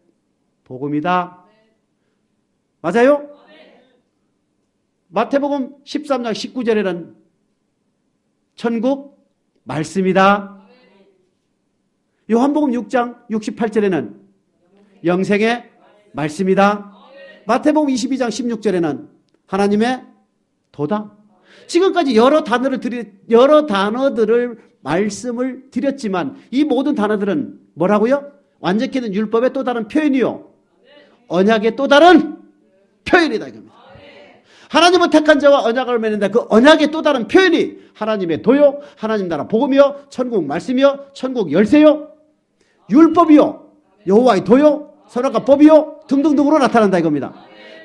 복음이다. 맞아요? 마태복음 13장 19절에는 천국 말씀이다. 요한복음 6장 68절에는 영생의 말씀이다. 마태복음 22장 16절에는 하나님의 도다. 지금까지 여러 단어들을 말씀을 드렸지만 이 모든 단어들은 뭐라고요? 완전케 된 율법의 또 다른 표현이요. 언약의 또 다른 표현이다 이겁니다. 하나님은 택한 자와 언약을 맺는다. 그 언약의 또 다른 표현이 하나님의 도요, 하나님 나라 복음이요, 천국 말씀이요, 천국 열쇠요, 율법이요, 여호와의 도요, 선악과 법이요 등등등으로 나타난다 이겁니다.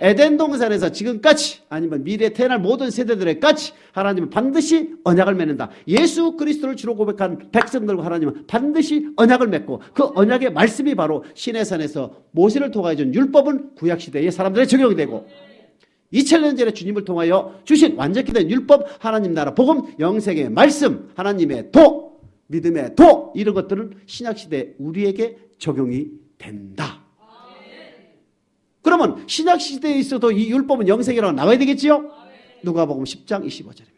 에덴 동산에서 지금까지 아니면 미래에 태어날 모든 세대들에까지 하나님은 반드시 언약을 맺는다. 예수 그리스도를 주로 고백한 백성들과 하나님은 반드시 언약을 맺고 그 언약의 말씀이 바로 시내산에서 모세를 통하여 준 율법은 구약시대의 사람들에 적용이 되고 2000년 전에 주님을 통하여 주신 완전히 된 율법, 하나님 나라 복음, 영생의 말씀, 하나님의 도, 믿음의 도 이런 것들은 신약시대에 우리에게 적용이 된다. 그러면 신약시대에 있어도 이 율법은 영생이라고 나와야 되겠지요? 누가복음 10장 25절입니다.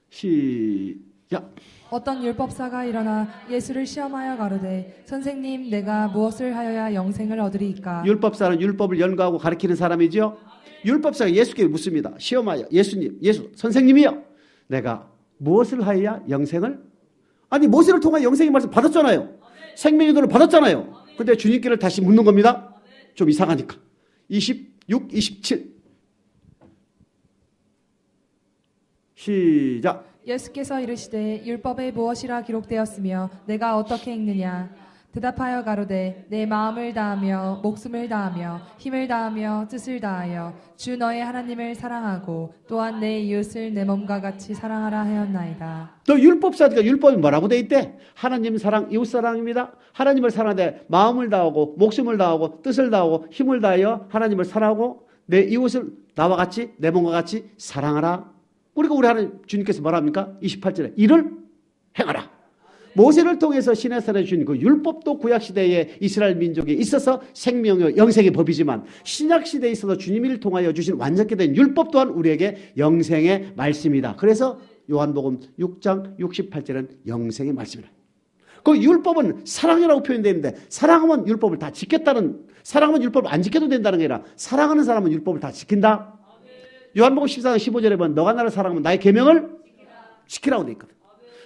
시작. 어떤 율법사가 일어나 예수를 시험하여 가로되 선생님 내가 무엇을 하여야 영생을 얻으리이까. 율법사는 율법을 연구하고 가르치는 사람이죠. 율법사가 예수께 묻습니다. 시험하여 예수 선생님이요 내가 무엇을 하여야 영생을? 아니 모세를 통해 영생의 말씀 받았잖아요. 생명의 도를 받았잖아요. 근데 주님께를 다시 묻는 겁니다. 좀 이상하니까 26, 27 시작. 예수께서 이르시되 율법에 무엇이라 기록되었으며 내가 어떻게 읽느냐. 대답하여 가로되 내 마음을 다하며 목숨을 다하며 힘을 다하며 뜻을 다하여 주 너의 하나님을 사랑하고 또한 내 이웃을 내 몸과 같이 사랑하라 하였나이다. 또 율법사니까 율법이 뭐라고 돼 있대? 하나님 사랑, 이웃 사랑입니다. 하나님을 사랑하되 마음을 다하고 목숨을 다하고 뜻을 다하고 힘을 다하여 하나님을 사랑하고 내 이웃을 나와 같이 내 몸과 같이 사랑하라. 우리 하나님 주님께서 뭐랍니까? 28절에 이를 행하라. 모세를 통해서 시내산에 주신 그 율법도 구약시대의 이스라엘 민족에 있어서 생명의 영생의 법이지만 신약시대에 있어서 주님을 통하여 주신 완전케 된 율법 또한 우리에게 영생의 말씀이다. 그래서 요한복음 6장 68절은 영생의 말씀이다. 그 율법은 사랑이라고 표현되어 있는데 사랑하면 율법을 다 지켰다는, 사랑하면 율법을 안 지켜도 된다는 게 아니라 사랑하는 사람은 율법을 다 지킨다. 요한복음 14장 15절에 보면 너가 나를 사랑하면 나의 계명을 지키라고 되어 있거든.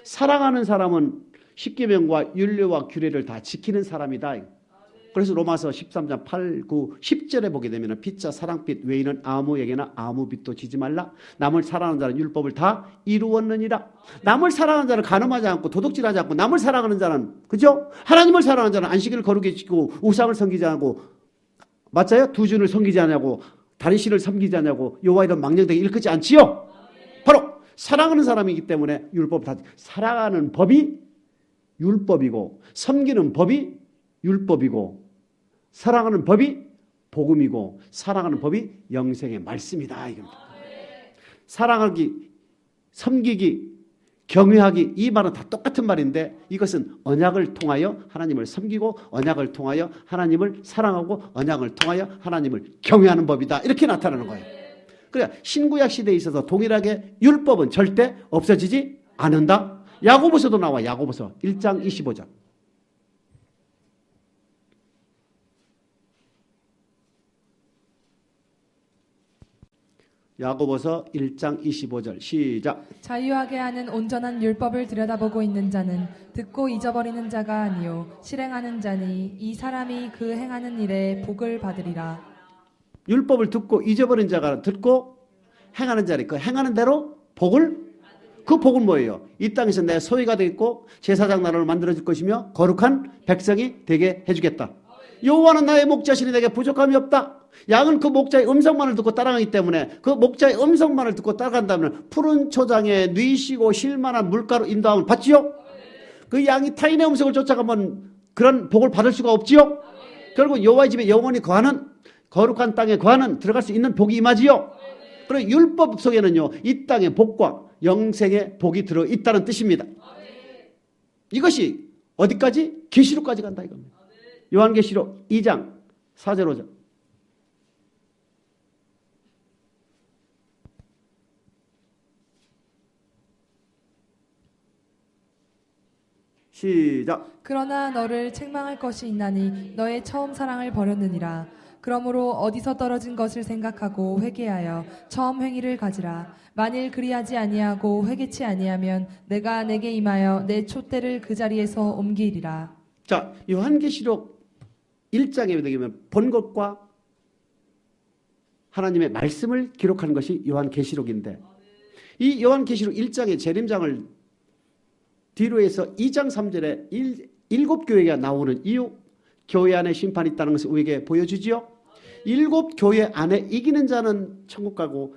사랑하는 사람은 십계명과 율례와 규례를 다 지키는 사람이다. 그래서 로마서 13장 8, 9, 10절에 보게 되면 피자 사랑빛 외에는 아무에게나 아무 빚도 지지 말라. 남을 사랑하는 자는 율법을 다 이루었느니라. 남을 사랑하는 자는 간음하지 않고 도둑질하지 않고 남을 사랑하는 자는 그죠? 하나님을 사랑하는 자는 안식일을 거룩히 지키고 우상을 섬기지 않고 맞아요? 두준을 섬기지 않냐고 다른 신을 섬기지 않냐고 여호와 이름 망령되게 일컫지 않지요? 바로 사랑하는 사람이기 때문에 율법을 다 사랑하는 법이 율법이고 섬기는 법이 율법이고 사랑하는 법이 복음이고 사랑하는 법이 영생의 말씀이다 이겁니다. 사랑하기, 섬기기, 경외하기 이 말은 다 똑같은 말인데 이것은 언약을 통하여 하나님을 섬기고 언약을 통하여 하나님을 사랑하고 언약을 통하여 하나님을 경외하는 법이다 이렇게 나타나는 거예요. 그러니까 신구약 시대에 있어서 동일하게 율법은 절대 없어지지 않는다. 야고보서도 나와. 야고보서 1장 25절. 야고보서 1장 25절 시작. 자유하게 하는 온전한 율법을 들여다보고 있는 자는 듣고 잊어버리는 자가 아니요 실행하는 자니 이 사람이 그 행하는 일에 복을 받으리라. 율법을 듣고 잊어버린 자가 듣고 행하는 자니 그 행하는 대로 복을 그 복은 뭐예요? 이 땅에서 내 소유가 되겠고 제사장 나라를 만들어줄 것이며 거룩한 백성이 되게 해주겠다. 여호와는 나의 목자시니 내게 부족함이 없다. 양은 그 목자의 음성만을 듣고 따라가기 때문에 그 목자의 음성만을 듣고 따라간다면 푸른 초장에 뉘시고 쉴만한 물가로 인도함을 받지요. 그 양이 타인의 음성을 쫓아가면 그런 복을 받을 수가 없지요. 결국 여호와의 집에 영원히 거하는 거룩한 땅에 거하는 들어갈 수 있는 복이 임하지요. 그리고 율법 속에는요 이 땅의 복과 영생의 복이 들어있다는 뜻입니다. 이것이 어디까지? 계시록까지 간다 이겁니다. 요한계시록 2장 4절 5절 시작. 그러나 너를 책망할 것이 있나니 너의 처음 사랑을 버렸느니라. 그러므로 어디서 떨어진 것을 생각하고 회개하여 처음 행위를 가지라. 만일 그리하지 아니하고 회개치 아니하면 내가 내게 임하여 내 촛대를 그 자리에서 옮기리라. 자, 요한계시록 1장에 되면 본 것과 하나님의 말씀을 기록한 것이 요한계시록인데 이 요한계시록 1장의 재림장을 뒤로 해서 2장 3절에 일곱 교회가 나오는 이유 교회 안에 심판이 있다는 것을 우리에게 보여주지요. 일곱 교회 안에 이기는 자는 천국 가고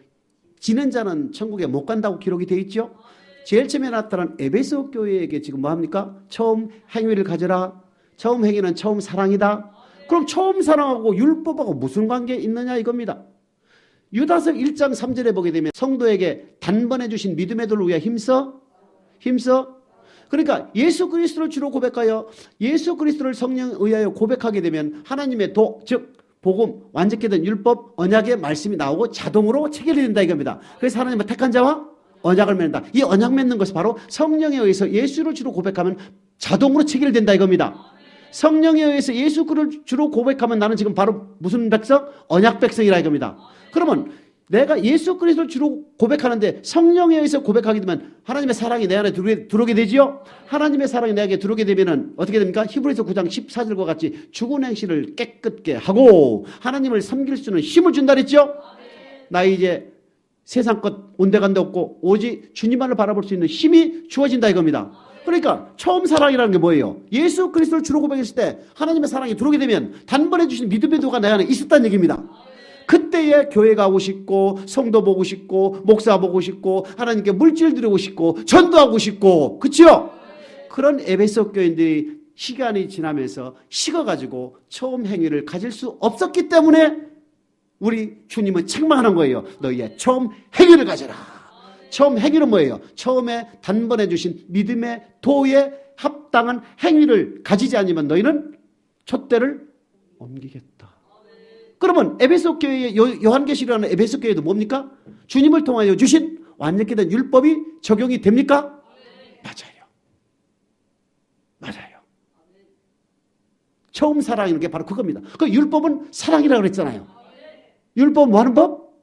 지는 자는 천국에 못 간다고 기록이 되어 있죠. 제일 처음에 나타난 에베소 교회에게 지금 뭐합니까? 처음 행위를 가져라. 처음 행위는 처음 사랑이다. 그럼 처음 사랑하고 율법하고 무슨 관계 있느냐 이겁니다. 유다서 1장 3절에 보게 되면 성도에게 단번에 주신 믿음의 도를 위해 힘써 그러니까 예수 그리스도를 주로 고백하여 예수 그리스도를 성령에 의하여 고백하게 되면 하나님의 도, 즉 복음, 완전케 된 율법, 언약의 말씀이 나오고 자동으로 체결이 된다 이겁니다. 그래서 하나님은 택한 자와 언약을 맺는다. 이 언약 맺는 것이 바로 성령에 의해서 예수를 주로 고백하면 자동으로 체결된다 이겁니다. 성령에 의해서 예수 그리스도를 주로 고백하면 나는 지금 바로 무슨 백성? 언약 백성이라 이겁니다. 그러면 내가 예수 그리스도를 주로 고백하는데 성령에 의해서 고백하게 되면 하나님의 사랑이 내 안에 들어오게 되지요. 하나님의 사랑이 내게 들어오게 되면 어떻게 됩니까? 히브리서 9장 14절과 같이 죽은 행실을 깨끗게 하고 하나님을 섬길 수 있는 힘을 준다 그랬죠. 나 이제 세상 것 온데간데 없고 오직 주님만을 바라볼 수 있는 힘이 주어진다 이겁니다. 그러니까 처음 사랑이라는 게 뭐예요? 예수 그리스도를 주로 고백했을 때 하나님의 사랑이 들어오게 되면 단번에 주신 믿음의 도가 내 안에 있었다는 얘기입니다. 그때에 교회 가고 싶고 성도 보고 싶고 목사 보고 싶고 하나님께 물질 드리고 싶고 전도하고 싶고 그렇죠? 그런 에베소 교인들이 시간이 지나면서 식어가지고 처음 행위를 가질 수 없었기 때문에 우리 주님은 책망하는 거예요. 너희의 처음 행위를 가져라. 처음 행위는 뭐예요? 처음에 단번에 주신 믿음의 도에 합당한 행위를 가지지 않으면 너희는 촛대를 옮기겠다. 그러면 에베소 교회의 요한계시록이라는 에베소 교회도 뭡니까? 주님을 통하여 주신 완전케 된 율법이 적용이 됩니까? 맞아요. 처음 사랑이라는 게 바로 그겁니다. 그 율법은 사랑이라고 그랬잖아요. 율법은 뭐 하는 법?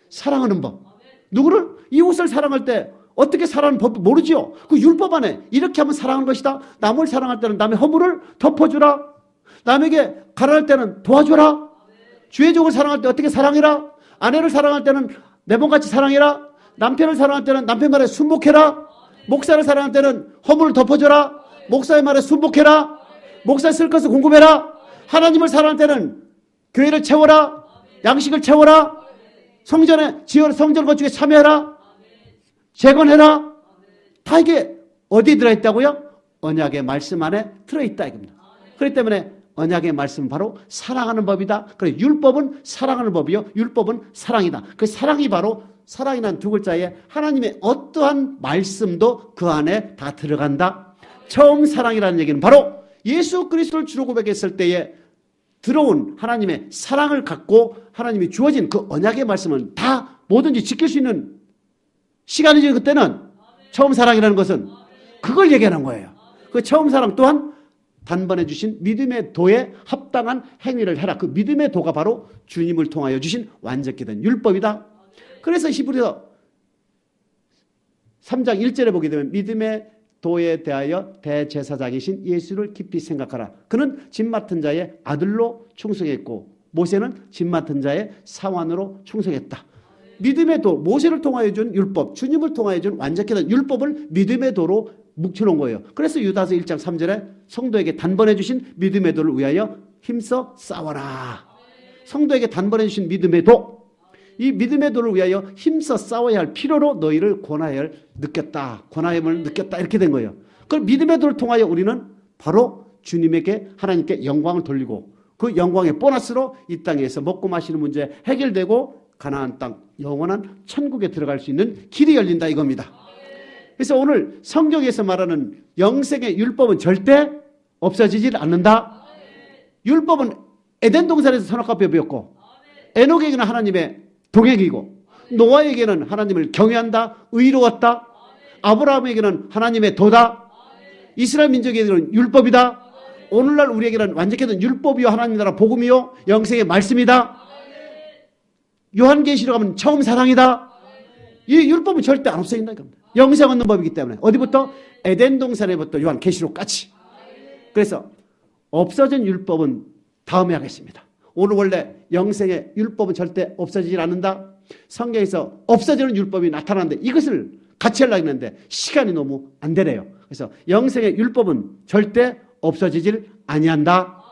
사랑하는 법. 누구를? 이웃을 사랑할 때 어떻게 사랑하는 법 모르죠? 그 율법 안에 이렇게 하면 사랑하는 것이다. 남을 사랑할 때는 남의 허물을 덮어주라. 남에게 가난할 때는 도와줘라. 주의 종을 사랑할 때 어떻게 사랑해라. 아내를 사랑할 때는 내 몸같이 사랑해라. 남편을 사랑할 때는 남편 말에 순복해라. 목사를 사랑할 때는 허물을 덮어줘라. 목사의 말에 순복해라. 목사 쓸 것을 궁금해라. 하나님을 사랑할 때는 교회를 채워라. 양식을 채워라. 성전 건축에 참여해라. 재건해라. 다 이게 어디에 들어있다고요? 언약의 말씀 안에 들어있다 이겁니다. 그렇기 때문에 언약의 말씀은 바로 사랑하는 법이다. 그래 율법은 사랑하는 법이요. 율법은 사랑이다. 그 사랑이 바로 사랑이라는 두 글자에 하나님의 어떠한 말씀도 그 안에 다 들어간다. 처음 사랑이라는 얘기는 바로 예수 그리스도를 주로 고백했을 때에 들어온 하나님의 사랑을 갖고 하나님이 주어진 그 언약의 말씀은 다 뭐든지 지킬 수 있는 시간이죠. 그때는 처음 사랑이라는 것은 그걸 얘기하는 거예요. 그 처음 사랑 또한 단번에 주신 믿음의 도에 합당한 행위를 해라. 그 믿음의 도가 바로 주님을 통하여 주신 완전케 된 율법이다. 그래서 히브리서 3장 1절에 보게 되면 믿음의 도에 대하여 대제사장이신 예수를 깊이 생각하라. 그는 집 맡은 자의 아들로 충성했고 모세는 집 맡은 자의 사환으로 충성했다. 믿음의 도, 모세를 통하여 준 율법, 주님을 통하여 준 완전케 된 율법을 믿음의 도로 묵혀놓은 거예요. 그래서 유다서 1장 3절에 성도에게 단번에 주신 믿음의 도를 위하여 힘써 싸워라. 성도에게 단번에 주신 믿음의 도, 이 믿음의 도를 위하여 힘써 싸워야 할 필요로 너희를 권하여를 느꼈다. 권하임을 느꼈다. 이렇게 된 거예요. 그 믿음의 도를 통하여 우리는 바로 주님에게 하나님께 영광을 돌리고 그 영광의 보너스로 이 땅에서 먹고 마시는 문제 해결되고 가나안 땅 영원한 천국에 들어갈 수 있는 길이 열린다 이겁니다. 그래서 오늘 성경에서 말하는 영생의 율법은 절대 없어지질 않는다. 율법은 에덴 동산에서 선악과에 배웠고 에녹에게는 하나님의 동행이고 노아에게는 하나님을 경외한다, 의로웠다. 아브라함에게는 하나님의 도다. 이스라엘 민족에게는 율법이다. 오늘날 우리에게는 완전케 된 율법이요 하나님 나라 복음이요 영생의 말씀이다. 요한계시록 하면 처음 사랑이다. 이 율법은 절대 안 없어진다. 영생 얻는 법이기 때문에 어디부터? 에덴 동산에부터 요한계시록까지. 그래서 없어진 율법은 다음에 하겠습니다. 오늘 원래 영생의 율법은 절대 없어지질 않는다. 성경에서 없어지는 율법이 나타나는데 이것을 같이 하려고 했는데 시간이 너무 안 되네요. 그래서 영생의 율법은 절대 없어지질 아니한다.